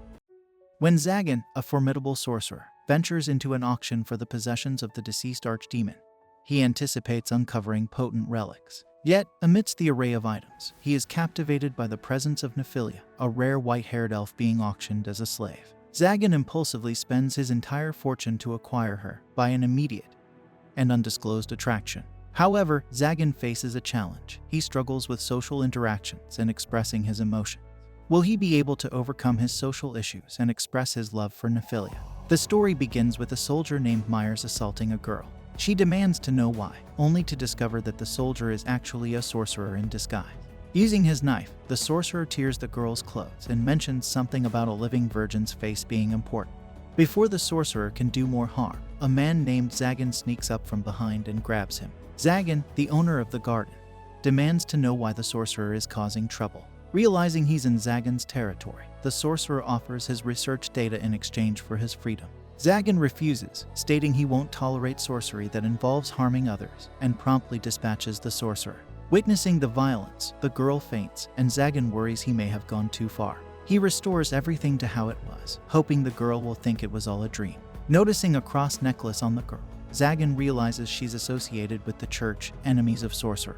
When Zagan, a formidable sorcerer, ventures into an auction for the possessions of the deceased Archdemon, he anticipates uncovering potent relics. Yet, amidst the array of items, he is captivated by the presence of Nephilia, a rare white-haired elf being auctioned as a slave. Zagan impulsively spends his entire fortune to acquire her by an immediate and undisclosed attraction. However, Zagan faces a challenge. He struggles with social interactions and expressing his emotions. Will he be able to overcome his social issues and express his love for Nephilia? The story begins with a soldier named Myers assaulting a girl. She demands to know why, only to discover that the soldier is actually a sorcerer in disguise. Using his knife, the sorcerer tears the girl's clothes and mentions something about a living virgin's face being important. Before the sorcerer can do more harm, a man named Zagan sneaks up from behind and grabs him. Zagan, the owner of the garden, demands to know why the sorcerer is causing trouble. Realizing he's in Zagan's territory, the sorcerer offers his research data in exchange for his freedom. Zagan refuses, stating he won't tolerate sorcery that involves harming others, and promptly dispatches the sorcerer. Witnessing the violence, the girl faints, and Zagan worries he may have gone too far. He restores everything to how it was, hoping the girl will think it was all a dream. Noticing a cross necklace on the girl, Zagan realizes she's associated with the church, enemies of sorcerers.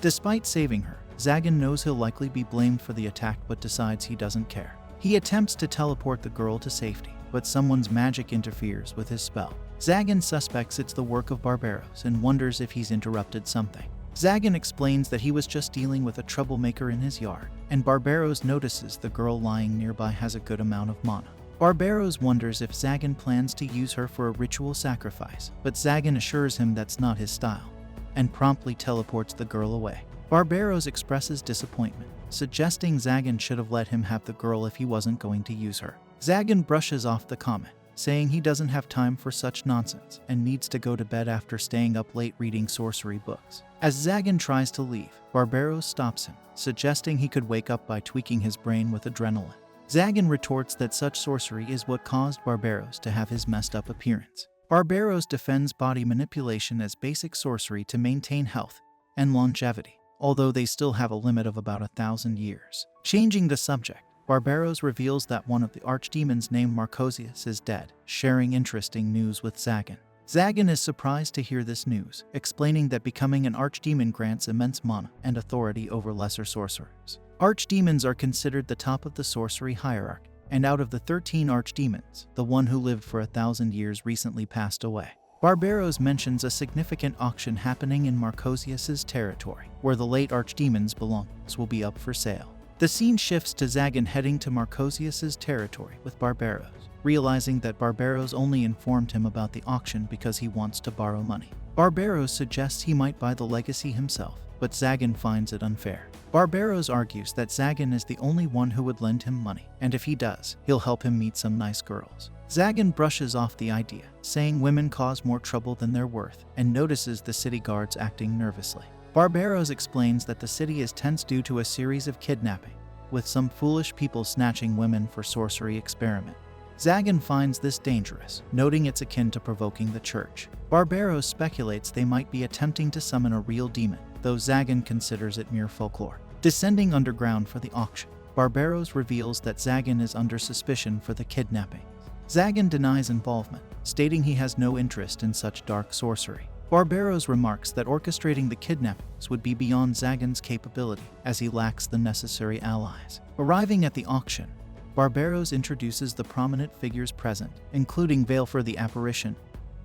Despite saving her, Zagan knows he'll likely be blamed for the attack but decides he doesn't care. He attempts to teleport the girl to safety, but someone's magic interferes with his spell. Zagan suspects it's the work of Barbaros and wonders if he's interrupted something. Zagan explains that he was just dealing with a troublemaker in his yard, and Barbaros notices the girl lying nearby has a good amount of mana. Barbaros wonders if Zagan plans to use her for a ritual sacrifice, but Zagan assures him that's not his style, and promptly teleports the girl away. Barbaros expresses disappointment, suggesting Zagan should have let him have the girl if he wasn't going to use her. Zagan brushes off the comment, saying he doesn't have time for such nonsense and needs to go to bed after staying up late reading sorcery books. As Zagan tries to leave, Barbaros stops him, suggesting he could wake up by tweaking his brain with adrenaline. Zagan retorts that such sorcery is what caused Barbaros to have his messed up appearance. Barbaros defends body manipulation as basic sorcery to maintain health and longevity, although they still have a limit of about 1,000 years. Changing the subject, Barbaros reveals that one of the archdemons named Marcosius is dead, sharing interesting news with Zagan. Zagan is surprised to hear this news, explaining that becoming an archdemon grants immense mana and authority over lesser sorcerers. Archdemons are considered the top of the sorcery hierarchy, and out of the 13 archdemons, the one who lived for 1,000 years recently passed away. Barbaros mentions a significant auction happening in Marcosius's territory, where the late archdemons' belongings will be up for sale. The scene shifts to Zagan heading to Marcosius's territory with Barbaros, realizing that Barbaros only informed him about the auction because he wants to borrow money. Barbaros suggests he might buy the legacy himself, but Zagan finds it unfair. Barbaros argues that Zagan is the only one who would lend him money, and if he does, he'll help him meet some nice girls. Zagan brushes off the idea, saying women cause more trouble than they're worth, and notices the city guards acting nervously. Barbaros explains that the city is tense due to a series of kidnappings, with some foolish people snatching women for sorcery experiment. Zagan finds this dangerous, noting it's akin to provoking the church. Barbaros speculates they might be attempting to summon a real demon, though Zagan considers it mere folklore. Descending underground for the auction, Barbaros reveals that Zagan is under suspicion for the kidnapping. Zagan denies involvement, stating he has no interest in such dark sorcery. Barbaros remarks that orchestrating the kidnappings would be beyond Zagan's capability, as he lacks the necessary allies. Arriving at the auction, Barbaros introduces the prominent figures present, including Valefor the Apparition,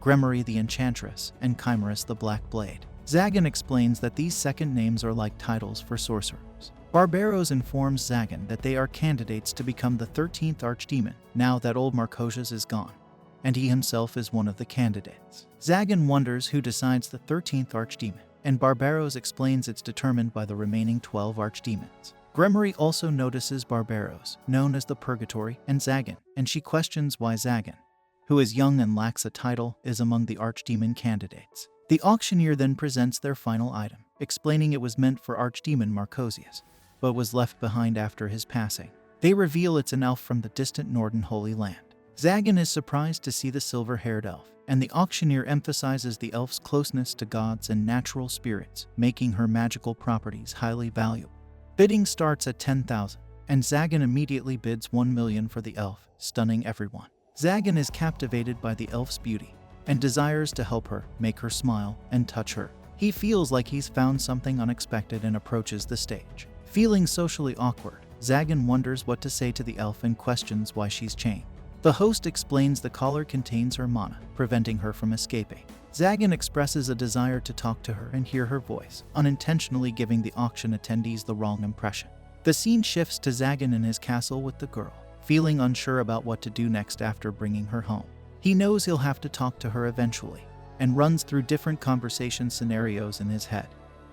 Gremory the Enchantress, and Chimerus the Black Blade. Zagan explains that these second names are like titles for sorcerers. Barbaros informs Zagan that they are candidates to become the 13th archdemon, now that old Marcosius is gone, and he himself is one of the candidates. Zagan wonders who decides the 13th archdemon, and Barbaros explains it's determined by the remaining 12 archdemons. Gremory also notices Barbaros, known as the Purgatory, and Zagan, and she questions why Zagan, who is young and lacks a title, is among the archdemon candidates. The auctioneer then presents their final item, explaining it was meant for Archdemon Marcosius, but was left behind after his passing. They reveal it's an elf from the distant Northern Holy Land. Zagan is surprised to see the silver-haired elf, and the auctioneer emphasizes the elf's closeness to gods and natural spirits, making her magical properties highly valuable. Bidding starts at 10,000, and Zagan immediately bids 1 million for the elf, stunning everyone. Zagan is captivated by the elf's beauty, and desires to help her, make her smile, and touch her. He feels like he's found something unexpected and approaches the stage. Feeling socially awkward, Zagan wonders what to say to the elf and questions why she's chained. The host explains the collar contains her mana, preventing her from escaping. Zagan expresses a desire to talk to her and hear her voice, unintentionally giving the auction attendees the wrong impression. The scene shifts to Zagan in his castle with the girl, feeling unsure about what to do next after bringing her home. He knows he'll have to talk to her eventually, and runs through different conversation scenarios in his head,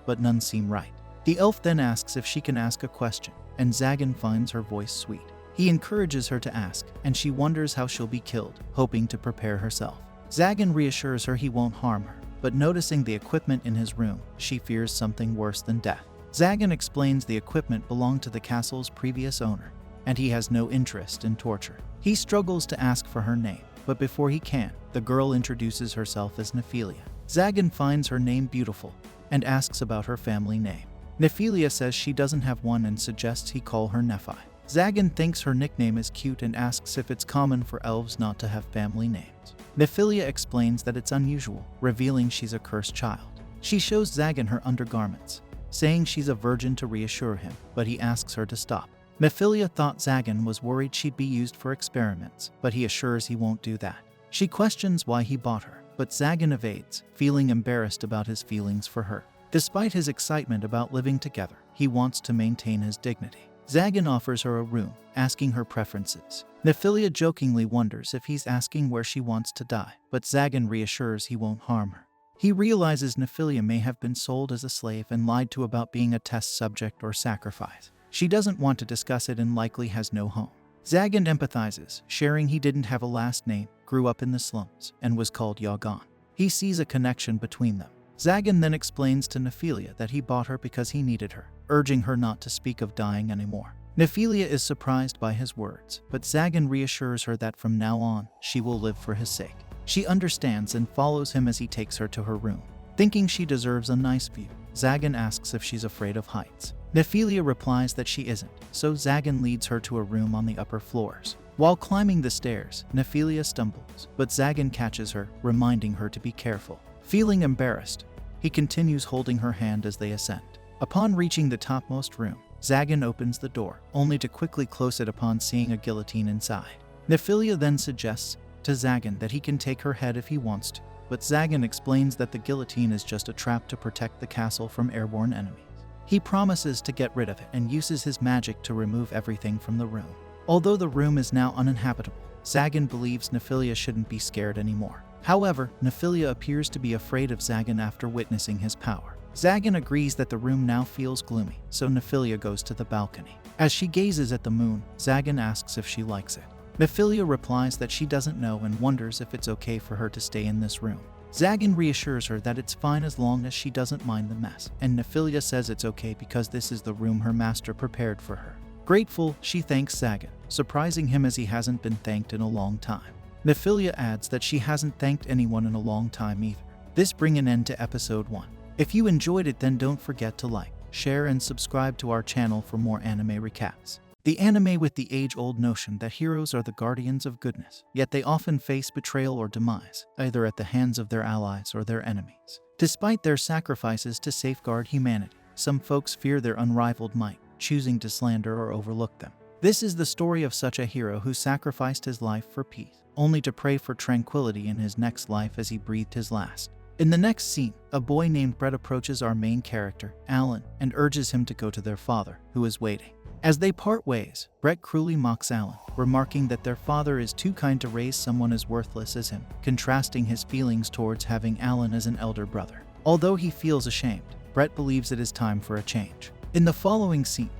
but none seem right. The elf then asks if she can ask a question, and Zagan finds her voice sweet. He encourages her to ask, and she wonders how she'll be killed, hoping to prepare herself. Zagan reassures her he won't harm her, but noticing the equipment in his room, she fears something worse than death. Zagan explains the equipment belonged to the castle's previous owner, and he has no interest in torture. He struggles to ask for her name, but before he can, the girl introduces herself as Nephilia. Zagan finds her name beautiful, and asks about her family name. Nephilia says she doesn't have one and suggests he call her Nephi. Zagan thinks her nickname is cute and asks if it's common for elves not to have family names. Nephilia explains that it's unusual, revealing she's a cursed child. She shows Zagan her undergarments, saying she's a virgin to reassure him, but he asks her to stop. Nephilia thought Zagan was worried she'd be used for experiments, but he assures he won't do that. She questions why he bought her, but Zagan evades, feeling embarrassed about his feelings for her. Despite his excitement about living together, he wants to maintain his dignity. Zagan offers her a room, asking her preferences. Nephilia jokingly wonders if he's asking where she wants to die, but Zagan reassures he won't harm her. He realizes Nephilia may have been sold as a slave and lied to about being a test subject or sacrifice. She doesn't want to discuss it and likely has no home. Zagan empathizes, sharing he didn't have a last name, grew up in the slums, and was called Yagan. He sees a connection between them. Zagan then explains to Nephilia that he bought her because he needed her, urging her not to speak of dying anymore. Nephilia is surprised by his words, but Zagan reassures her that from now on, she will live for his sake. She understands and follows him as he takes her to her room. Thinking she deserves a nice view, Zagan asks if she's afraid of heights. Nephilia replies that she isn't, so Zagan leads her to a room on the upper floors. While climbing the stairs, Nephilia stumbles, but Zagan catches her, reminding her to be careful. Feeling embarrassed, he continues holding her hand as they ascend. Upon reaching the topmost room, Zagan opens the door, only to quickly close it upon seeing a guillotine inside. Nephilia then suggests to Zagan that he can take her head if he wants to, but Zagan explains that the guillotine is just a trap to protect the castle from airborne enemies. He promises to get rid of it and uses his magic to remove everything from the room. Although the room is now uninhabitable, Zagan believes Nephilia shouldn't be scared anymore. However, Nephilia appears to be afraid of Zagan after witnessing his power. Zagan agrees that the room now feels gloomy, so Nephilia goes to the balcony. As she gazes at the moon, Zagan asks if she likes it. Nephilia replies that she doesn't know and wonders if it's okay for her to stay in this room. Zagan reassures her that it's fine as long as she doesn't mind the mess, and Nephilia says it's okay because this is the room her master prepared for her. Grateful, she thanks Zagan, surprising him as he hasn't been thanked in a long time. Nephilia adds that she hasn't thanked anyone in a long time either. This brings an end to episode 1. If you enjoyed it, then don't forget to like, share, and subscribe to our channel for more anime recaps. The anime with the age-old notion that heroes are the guardians of goodness, yet they often face betrayal or demise, either at the hands of their allies or their enemies. Despite their sacrifices to safeguard humanity, some folks fear their unrivaled might, choosing to slander or overlook them. This is the story of such a hero who sacrificed his life for peace, only to pray for tranquility in his next life as he breathed his last. In the next scene, a boy named Brett approaches our main character, Alan, and urges him to go to their father, who is waiting. As they part ways, Brett cruelly mocks Alan, remarking that their father is too kind to raise someone as worthless as him, contrasting his feelings towards having Alan as an elder brother. Although he feels ashamed, Brett believes it is time for a change. In the following scene,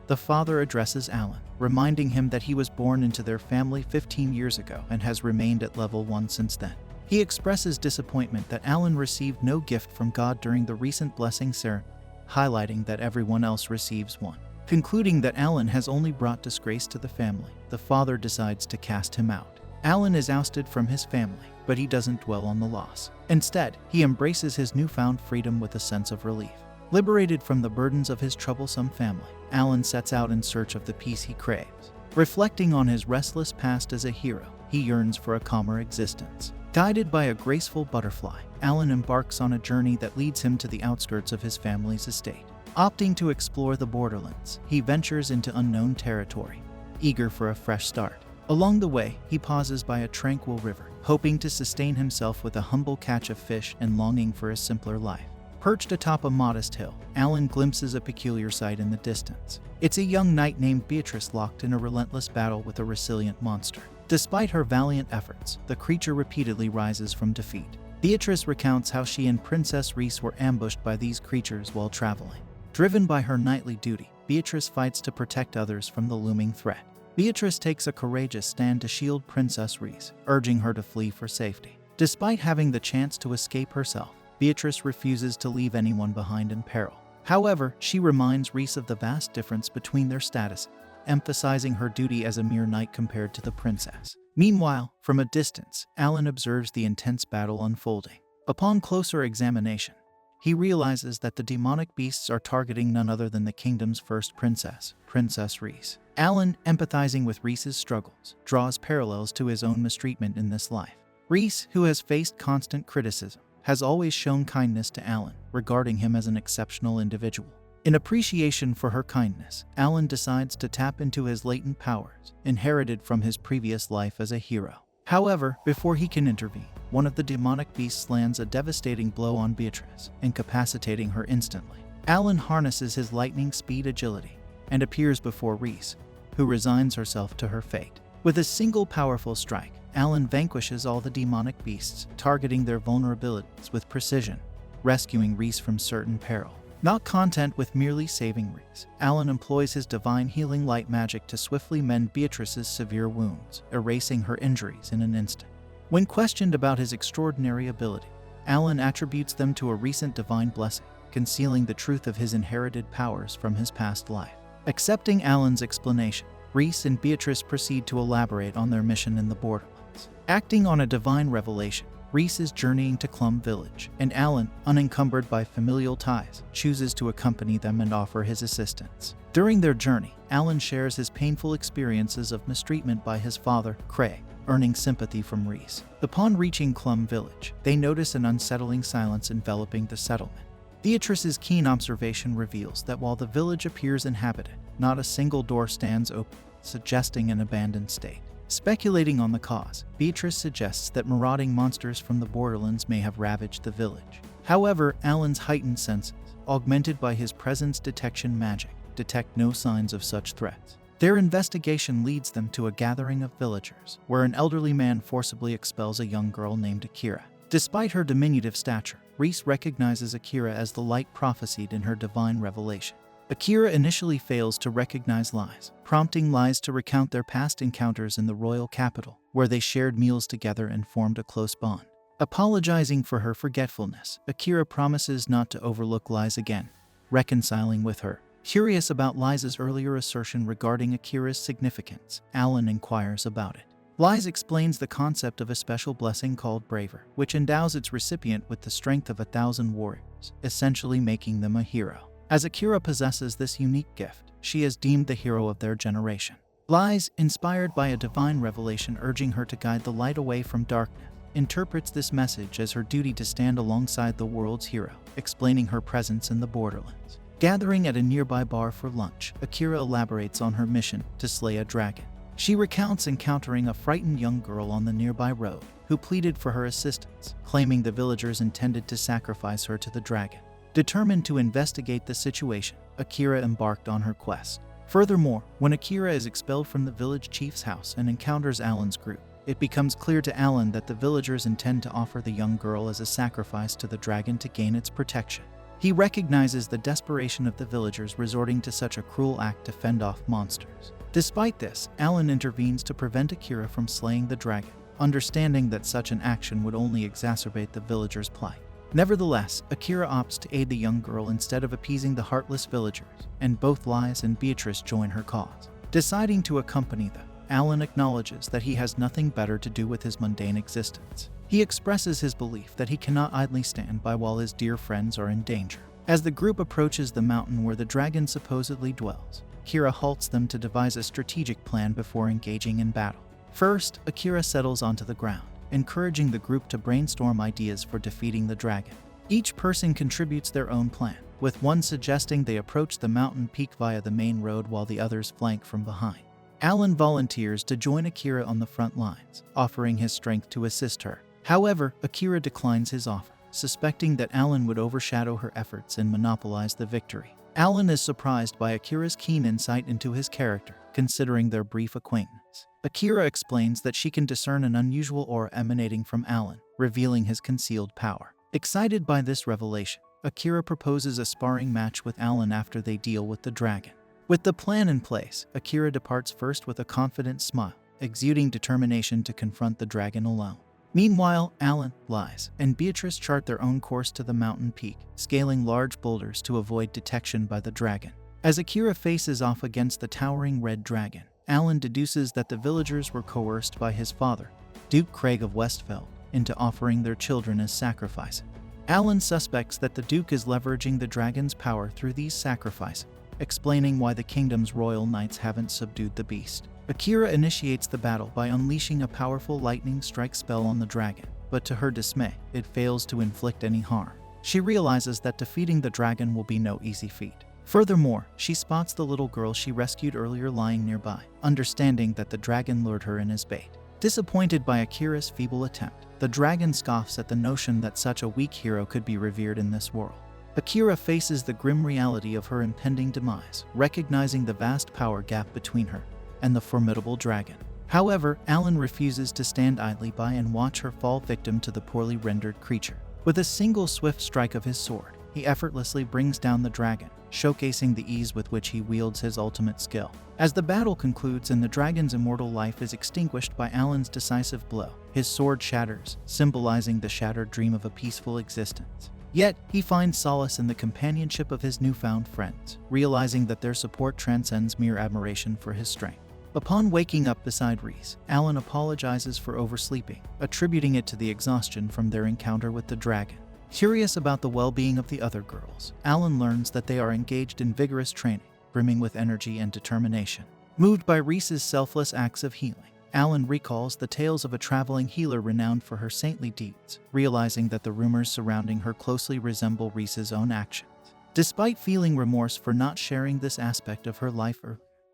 the father addresses Alan, reminding him that he was born into their family 15 years ago and has remained at level 1 since then. He expresses disappointment that Alan received no gift from God during the recent blessing ceremony, highlighting that everyone else receives one. Concluding that Alan has only brought disgrace to the family, the father decides to cast him out. Alan is ousted from his family, but he doesn't dwell on the loss. Instead, he embraces his newfound freedom with a sense of relief. Liberated from the burdens of his troublesome family, Alan sets out in search of the peace he craves. Reflecting on his restless past as a hero, he yearns for a calmer existence. Guided by a graceful butterfly, Alan embarks on a journey that leads him to the outskirts of his family's estate. Opting to explore the borderlands, he ventures into unknown territory, eager for a fresh start. Along the way, he pauses by a tranquil river, hoping to sustain himself with a humble catch of fish and longing for a simpler life. Perched atop a modest hill, Alan glimpses a peculiar sight in the distance. It's a young knight named Beatrice locked in a relentless battle with a resilient monster. Despite her valiant efforts, the creature repeatedly rises from defeat. Beatrice recounts how she and Princess Reese were ambushed by these creatures while traveling. Driven by her knightly duty, Beatrice fights to protect others from the looming threat. Beatrice takes a courageous stand to shield Princess Reese, urging her to flee for safety. Despite having the chance to escape herself, Beatrice refuses to leave anyone behind in peril. However, she reminds Reese of the vast difference between their status, emphasizing her duty as a mere knight compared to the princess. Meanwhile, from a distance, Alan observes the intense battle unfolding. Upon closer examination, he realizes that the demonic beasts are targeting none other than the kingdom's first princess, Princess Reese. Alan, empathizing with Reese's struggles, draws parallels to his own mistreatment in this life. Reese, who has faced constant criticism, has always shown kindness to Alan, regarding him as an exceptional individual. In appreciation for her kindness, Alan decides to tap into his latent powers, inherited from his previous life as a hero. However, before he can intervene, one of the demonic beasts lands a devastating blow on Beatrice, incapacitating her instantly. Alan harnesses his lightning speed agility and appears before Reese, who resigns herself to her fate. With a single powerful strike, Alan vanquishes all the demonic beasts, targeting their vulnerabilities with precision, rescuing Reese from certain peril. Not content with merely saving Reese, Alan employs his divine healing light magic to swiftly mend Beatrice's severe wounds, erasing her injuries in an instant. When questioned about his extraordinary ability, Alan attributes them to a recent divine blessing, concealing the truth of his inherited powers from his past life. Accepting Alan's explanation, Reese and Beatrice proceed to elaborate on their mission in the borderlands. Acting on a divine revelation, Reese is journeying to Clum Village, and Alan, unencumbered by familial ties, chooses to accompany them and offer his assistance. During their journey, Alan shares his painful experiences of mistreatment by his father, Craig, earning sympathy from Reese. Upon reaching Clum Village, they notice an unsettling silence enveloping the settlement. Beatrice's keen observation reveals that while the village appears inhabited, not a single door stands open, suggesting an abandoned state. Speculating on the cause, Beatrice suggests that marauding monsters from the borderlands may have ravaged the village. However, Alan's heightened senses, augmented by his presence detection magic, detect no signs of such threats. Their investigation leads them to a gathering of villagers, where an elderly man forcibly expels a young girl named Akira. Despite her diminutive stature, Reese recognizes Akira as the light prophesied in her divine revelation. Akira initially fails to recognize Lies, prompting Lies to recount their past encounters in the royal capital, where they shared meals together and formed a close bond. Apologizing for her forgetfulness, Akira promises not to overlook Lies again, reconciling with her. Curious about Lies' earlier assertion regarding Akira's significance, Alan inquires about it. Lies explains the concept of a special blessing called Braver, which endows its recipient with the strength of 1,000 warriors, essentially making them a hero. As Akira possesses this unique gift, she is deemed the hero of their generation. Lies, inspired by a divine revelation urging her to guide the light away from darkness, interprets this message as her duty to stand alongside the world's hero, explaining her presence in the borderlands. Gathering at a nearby bar for lunch, Akira elaborates on her mission to slay a dragon. She recounts encountering a frightened young girl on the nearby road, who pleaded for her assistance, claiming the villagers intended to sacrifice her to the dragon. Determined to investigate the situation, Akira embarked on her quest. Furthermore, when Akira is expelled from the village chief's house and encounters Alan's group, it becomes clear to Alan that the villagers intend to offer the young girl as a sacrifice to the dragon to gain its protection. He recognizes the desperation of the villagers resorting to such a cruel act to fend off monsters. Despite this, Alan intervenes to prevent Akira from slaying the dragon, understanding that such an action would only exacerbate the villagers' plight. Nevertheless, Akira opts to aid the young girl instead of appeasing the heartless villagers, and both Lies and Beatrice join her cause. Deciding to accompany them, Alan acknowledges that he has nothing better to do with his mundane existence. He expresses his belief that he cannot idly stand by while his dear friends are in danger. As the group approaches the mountain where the dragon supposedly dwells, Akira halts them to devise a strategic plan before engaging in battle. First, Akira settles onto the ground, encouraging the group to brainstorm ideas for defeating the dragon. Each person contributes their own plan, with one suggesting they approach the mountain peak via the main road while the others flank from behind. Alan volunteers to join Akira on the front lines, offering his strength to assist her. However, Akira declines his offer, suspecting that Alan would overshadow her efforts and monopolize the victory. Alan is surprised by Akira's keen insight into his character, considering their brief acquaintance. Akira explains that she can discern an unusual aura emanating from Alan, revealing his concealed power. Excited by this revelation, Akira proposes a sparring match with Alan after they deal with the dragon. With the plan in place, Akira departs first with a confident smile, exuding determination to confront the dragon alone. Meanwhile, Alan, Lies, and Beatrice chart their own course to the mountain peak, scaling large boulders to avoid detection by the dragon. As Akira faces off against the towering red dragon, Alan deduces that the villagers were coerced by his father, Duke Craig of Westfeld, into offering their children as sacrifices. Alan suspects that the Duke is leveraging the dragon's power through these sacrifices, explaining why the kingdom's royal knights haven't subdued the beast. Akira initiates the battle by unleashing a powerful lightning strike spell on the dragon, but to her dismay, it fails to inflict any harm. She realizes that defeating the dragon will be no easy feat. Furthermore, she spots the little girl she rescued earlier lying nearby, understanding that the dragon lured her in as bait. Disappointed by Akira's feeble attempt, the dragon scoffs at the notion that such a weak hero could be revered in this world. Akira faces the grim reality of her impending demise, recognizing the vast power gap between her and the formidable dragon. However, Alan refuses to stand idly by and watch her fall victim to the poorly rendered creature. With a single swift strike of his sword, he effortlessly brings down the dragon, showcasing the ease with which he wields his ultimate skill. As the battle concludes and the dragon's immortal life is extinguished by Alan's decisive blow, his sword shatters, symbolizing the shattered dream of a peaceful existence. Yet, he finds solace in the companionship of his newfound friends, realizing that their support transcends mere admiration for his strength. Upon waking up beside Reese, Alan apologizes for oversleeping, attributing it to the exhaustion from their encounter with the dragon. Curious about the well-being of the other girls, Alan learns that they are engaged in vigorous training, brimming with energy and determination. Moved by Reese's selfless acts of healing, Alan recalls the tales of a traveling healer renowned for her saintly deeds, realizing that the rumors surrounding her closely resemble Reese's own actions. Despite feeling remorse for not sharing this aspect of her life,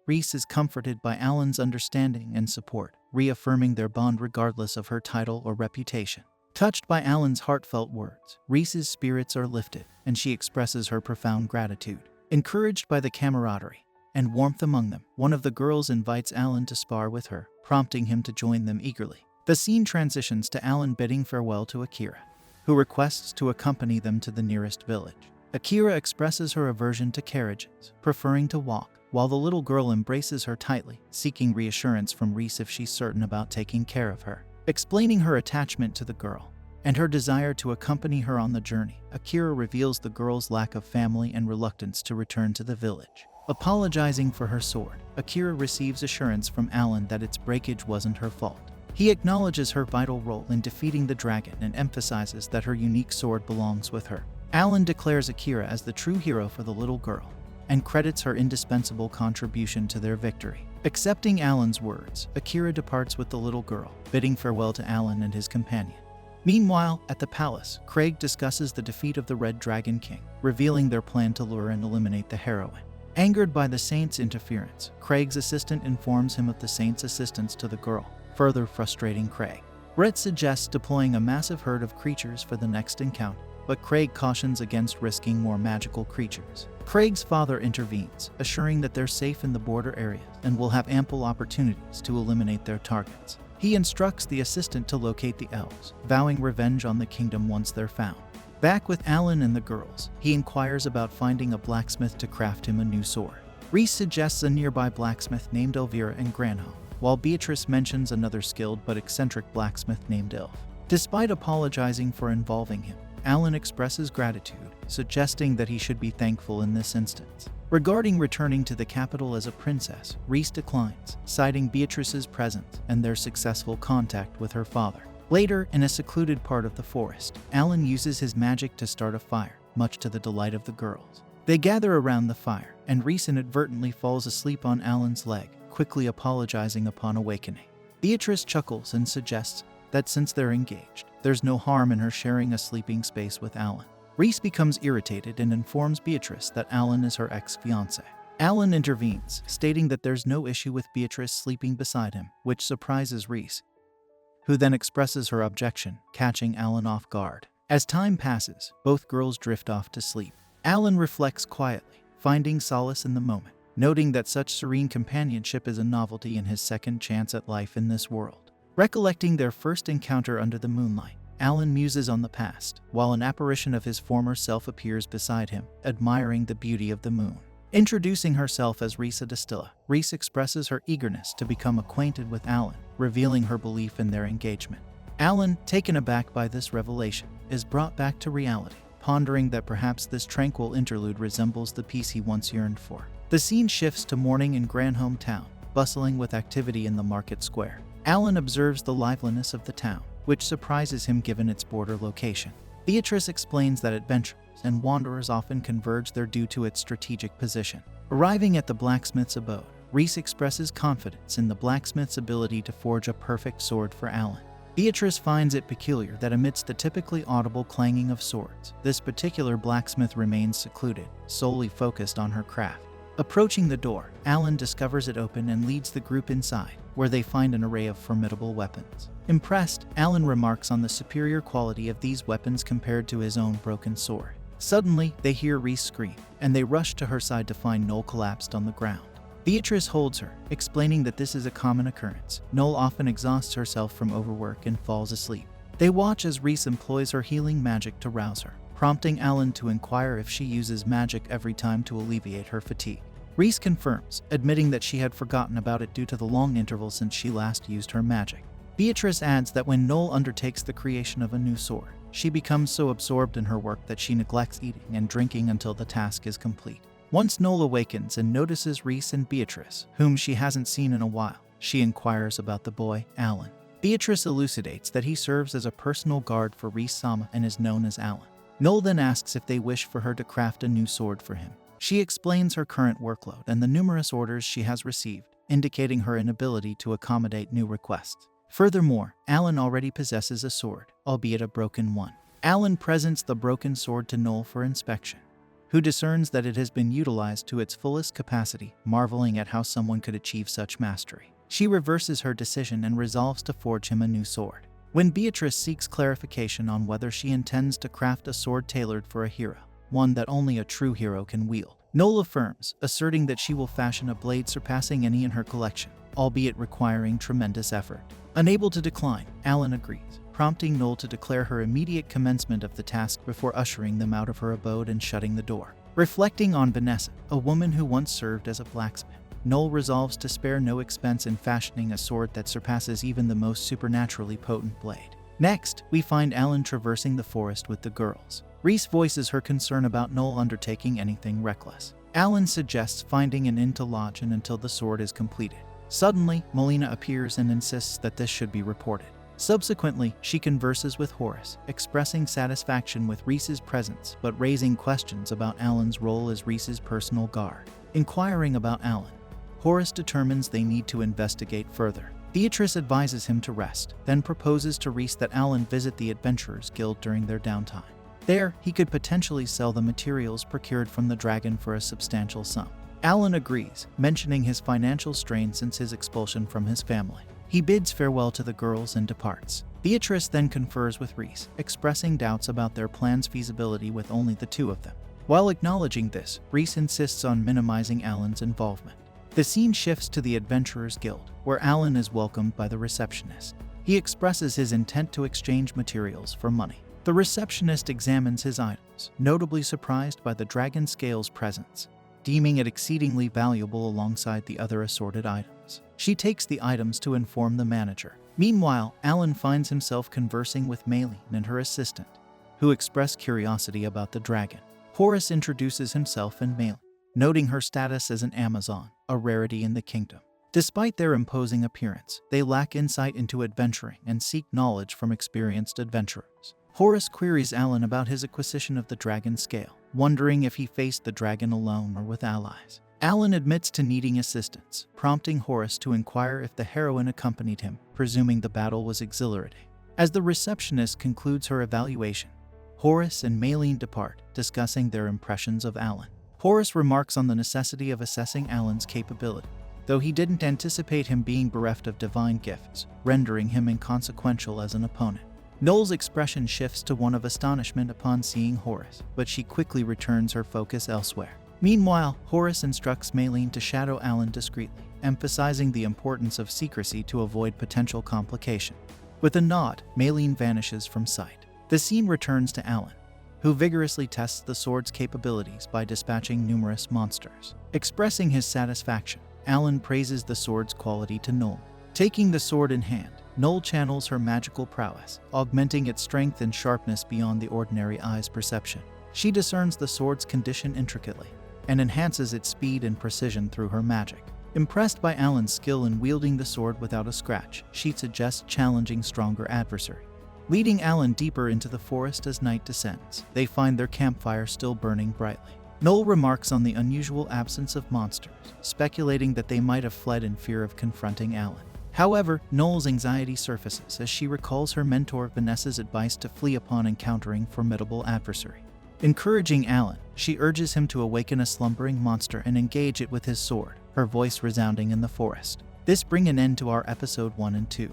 Reese is comforted by Alan's understanding and support, reaffirming their bond regardless of her title or reputation. Touched by Alan's heartfelt words, Reese's spirits are lifted, and she expresses her profound gratitude. Encouraged by the camaraderie and warmth among them, one of the girls invites Alan to spar with her, prompting him to join them eagerly. The scene transitions to Alan bidding farewell to Akira, who requests to accompany them to the nearest village. Akira expresses her aversion to carriages, preferring to walk, while the little girl embraces her tightly, seeking reassurance from Reese if she's certain about taking care of her. Explaining her attachment to the girl and her desire to accompany her on the journey, Akira reveals the girl's lack of family and reluctance to return to the village. Apologizing for her sword, Akira receives assurance from Alan that its breakage wasn't her fault. He acknowledges her vital role in defeating the dragon and emphasizes that her unique sword belongs with her. Alan declares Akira as the true hero for the little girl and credits her indispensable contribution to their victory. Accepting Alan's words, Akira departs with the little girl, bidding farewell to Alan and his companion. Meanwhile, at the palace, Craig discusses the defeat of the Red Dragon King, revealing their plan to lure and eliminate the heroine. Angered by the Saint's interference, Craig's assistant informs him of the Saint's assistance to the girl, further frustrating Craig. Brett suggests deploying a massive herd of creatures for the next encounter, but Craig cautions against risking more magical creatures. Craig's father intervenes, assuring that they're safe in the border areas and will have ample opportunities to eliminate their targets. He instructs the assistant to locate the elves, vowing revenge on the kingdom once they're found. Back with Alan and the girls, he inquires about finding a blacksmith to craft him a new sword. Reese suggests a nearby blacksmith named Elvira in Granholm, while Beatrice mentions another skilled but eccentric blacksmith named Ilf. Despite apologizing for involving him, Alan expresses gratitude, suggesting that he should be thankful in this instance. Regarding returning to the capital as a princess, Reese declines, citing Beatrice's presence and their successful contact with her father. Later, in a secluded part of the forest, Alan uses his magic to start a fire, much to the delight of the girls. They gather around the fire, and Reese inadvertently falls asleep on Alan's leg, quickly apologizing upon awakening. Beatrice chuckles and suggests that since they're engaged, there's no harm in her sharing a sleeping space with Alan. Reese becomes irritated and informs Beatrice that Alan is her ex-fiancé. Alan intervenes, stating that there's no issue with Beatrice sleeping beside him, which surprises Reese, who then expresses her objection, catching Alan off guard. As time passes, both girls drift off to sleep. Alan reflects quietly, finding solace in the moment, noting that such serene companionship is a novelty in his second chance at life in this world. Recollecting their first encounter under the moonlight, Alan muses on the past, while an apparition of his former self appears beside him, admiring the beauty of the moon. Introducing herself as Risa Distilla, Reese expresses her eagerness to become acquainted with Alan, revealing her belief in their engagement. Alan, taken aback by this revelation, is brought back to reality, pondering that perhaps this tranquil interlude resembles the peace he once yearned for. The scene shifts to morning in Granholm town, bustling with activity in the market square. Alan observes the liveliness of the town, which surprises him given its border location. Beatrice explains that adventurers and wanderers often converge there due to its strategic position. Arriving at the blacksmith's abode, Reese expresses confidence in the blacksmith's ability to forge a perfect sword for Alan. Beatrice finds it peculiar that amidst the typically audible clanging of swords, this particular blacksmith remains secluded, solely focused on her craft. Approaching the door, Alan discovers it open and leads the group inside, where they find an array of formidable weapons. Impressed, Alan remarks on the superior quality of these weapons compared to his own broken sword. Suddenly, they hear Reese scream, and they rush to her side to find Noel collapsed on the ground. Beatrice holds her, explaining that this is a common occurrence. Noel often exhausts herself from overwork and falls asleep. They watch as Reese employs her healing magic to rouse her, prompting Alan to inquire if she uses magic every time to alleviate her fatigue. Reese confirms, admitting that she had forgotten about it due to the long interval since she last used her magic. Beatrice adds that when Noel undertakes the creation of a new sword, she becomes so absorbed in her work that she neglects eating and drinking until the task is complete. Once Noel awakens and notices Reese and Beatrice, whom she hasn't seen in a while, she inquires about the boy, Alan. Beatrice elucidates that he serves as a personal guard for Reese-sama and is known as Alan. Noel then asks if they wish for her to craft a new sword for him. She explains her current workload and the numerous orders she has received, indicating her inability to accommodate new requests. Furthermore, Alan already possesses a sword, albeit a broken one. Alan presents the broken sword to Noel for inspection, who discerns that it has been utilized to its fullest capacity, marveling at how someone could achieve such mastery. She reverses her decision and resolves to forge him a new sword. When Beatrice seeks clarification on whether she intends to craft a sword tailored for a hero, one that only a true hero can wield, Noel affirms, asserting that she will fashion a blade surpassing any in her collection, albeit requiring tremendous effort. Unable to decline, Alan agrees, prompting Noel to declare her immediate commencement of the task before ushering them out of her abode and shutting the door. Reflecting on Vanessa, a woman who once served as a blacksmith, Noel resolves to spare no expense in fashioning a sword that surpasses even the most supernaturally potent blade. Next, we find Alan traversing the forest with the girls. Reese voices her concern about Noel undertaking anything reckless. Alan suggests finding an inn to lodge in until the sword is completed. Suddenly, Melina appears and insists that this should be reported. Subsequently, she converses with Horace, expressing satisfaction with Reese's presence but raising questions about Alan's role as Reese's personal guard. Inquiring about Alan, Horace determines they need to investigate further. Beatrice advises him to rest, then proposes to Reese that Alan visit the Adventurers Guild during their downtime. There, he could potentially sell the materials procured from the dragon for a substantial sum. Alan agrees, mentioning his financial strain since his expulsion from his family. He bids farewell to the girls and departs. Beatrice then confers with Reese, expressing doubts about their plan's feasibility with only the two of them. While acknowledging this, Reese insists on minimizing Alan's involvement. The scene shifts to the Adventurers Guild, where Alan is welcomed by the receptionist. He expresses his intent to exchange materials for money. The receptionist examines his items, notably surprised by the dragon scale's presence, deeming it exceedingly valuable alongside the other assorted items. She takes the items to inform the manager. Meanwhile, Alan finds himself conversing with Maylene and her assistant, who express curiosity about the dragon. Horace introduces himself and Maylene, noting her status as an Amazon, a rarity in the kingdom. Despite their imposing appearance, they lack insight into adventuring and seek knowledge from experienced adventurers. Horace queries Alan about his acquisition of the dragon scale, wondering if he faced the dragon alone or with allies. Alan admits to needing assistance, prompting Horace to inquire if the heroine accompanied him, presuming the battle was exhilarating. As the receptionist concludes her evaluation, Horace and Maylene depart, discussing their impressions of Alan. Horace remarks on the necessity of assessing Alan's capability, though he didn't anticipate him being bereft of divine gifts, rendering him inconsequential as an opponent. Noel's expression shifts to one of astonishment upon seeing Horace, but she quickly returns her focus elsewhere. Meanwhile, Horace instructs Maylene to shadow Alan discreetly, emphasizing the importance of secrecy to avoid potential complication. With a nod, Maylene vanishes from sight. The scene returns to Alan, who vigorously tests the sword's capabilities by dispatching numerous monsters. Expressing his satisfaction, Alan praises the sword's quality to Noel. Taking the sword in hand, Noel channels her magical prowess, augmenting its strength and sharpness beyond the ordinary eye's perception. She discerns the sword's condition intricately, and enhances its speed and precision through her magic. Impressed by Alan's skill in wielding the sword without a scratch, she suggests challenging stronger adversary. Leading Alan deeper into the forest as night descends, they find their campfire still burning brightly. Noel remarks on the unusual absence of monsters, speculating that they might have fled in fear of confronting Alan. However, Noel's anxiety surfaces as she recalls her mentor Vanessa's advice to flee upon encountering formidable adversary. Encouraging Alan, she urges him to awaken a slumbering monster and engage it with his sword, her voice resounding in the forest. This brings an end to our episode 1 and 2.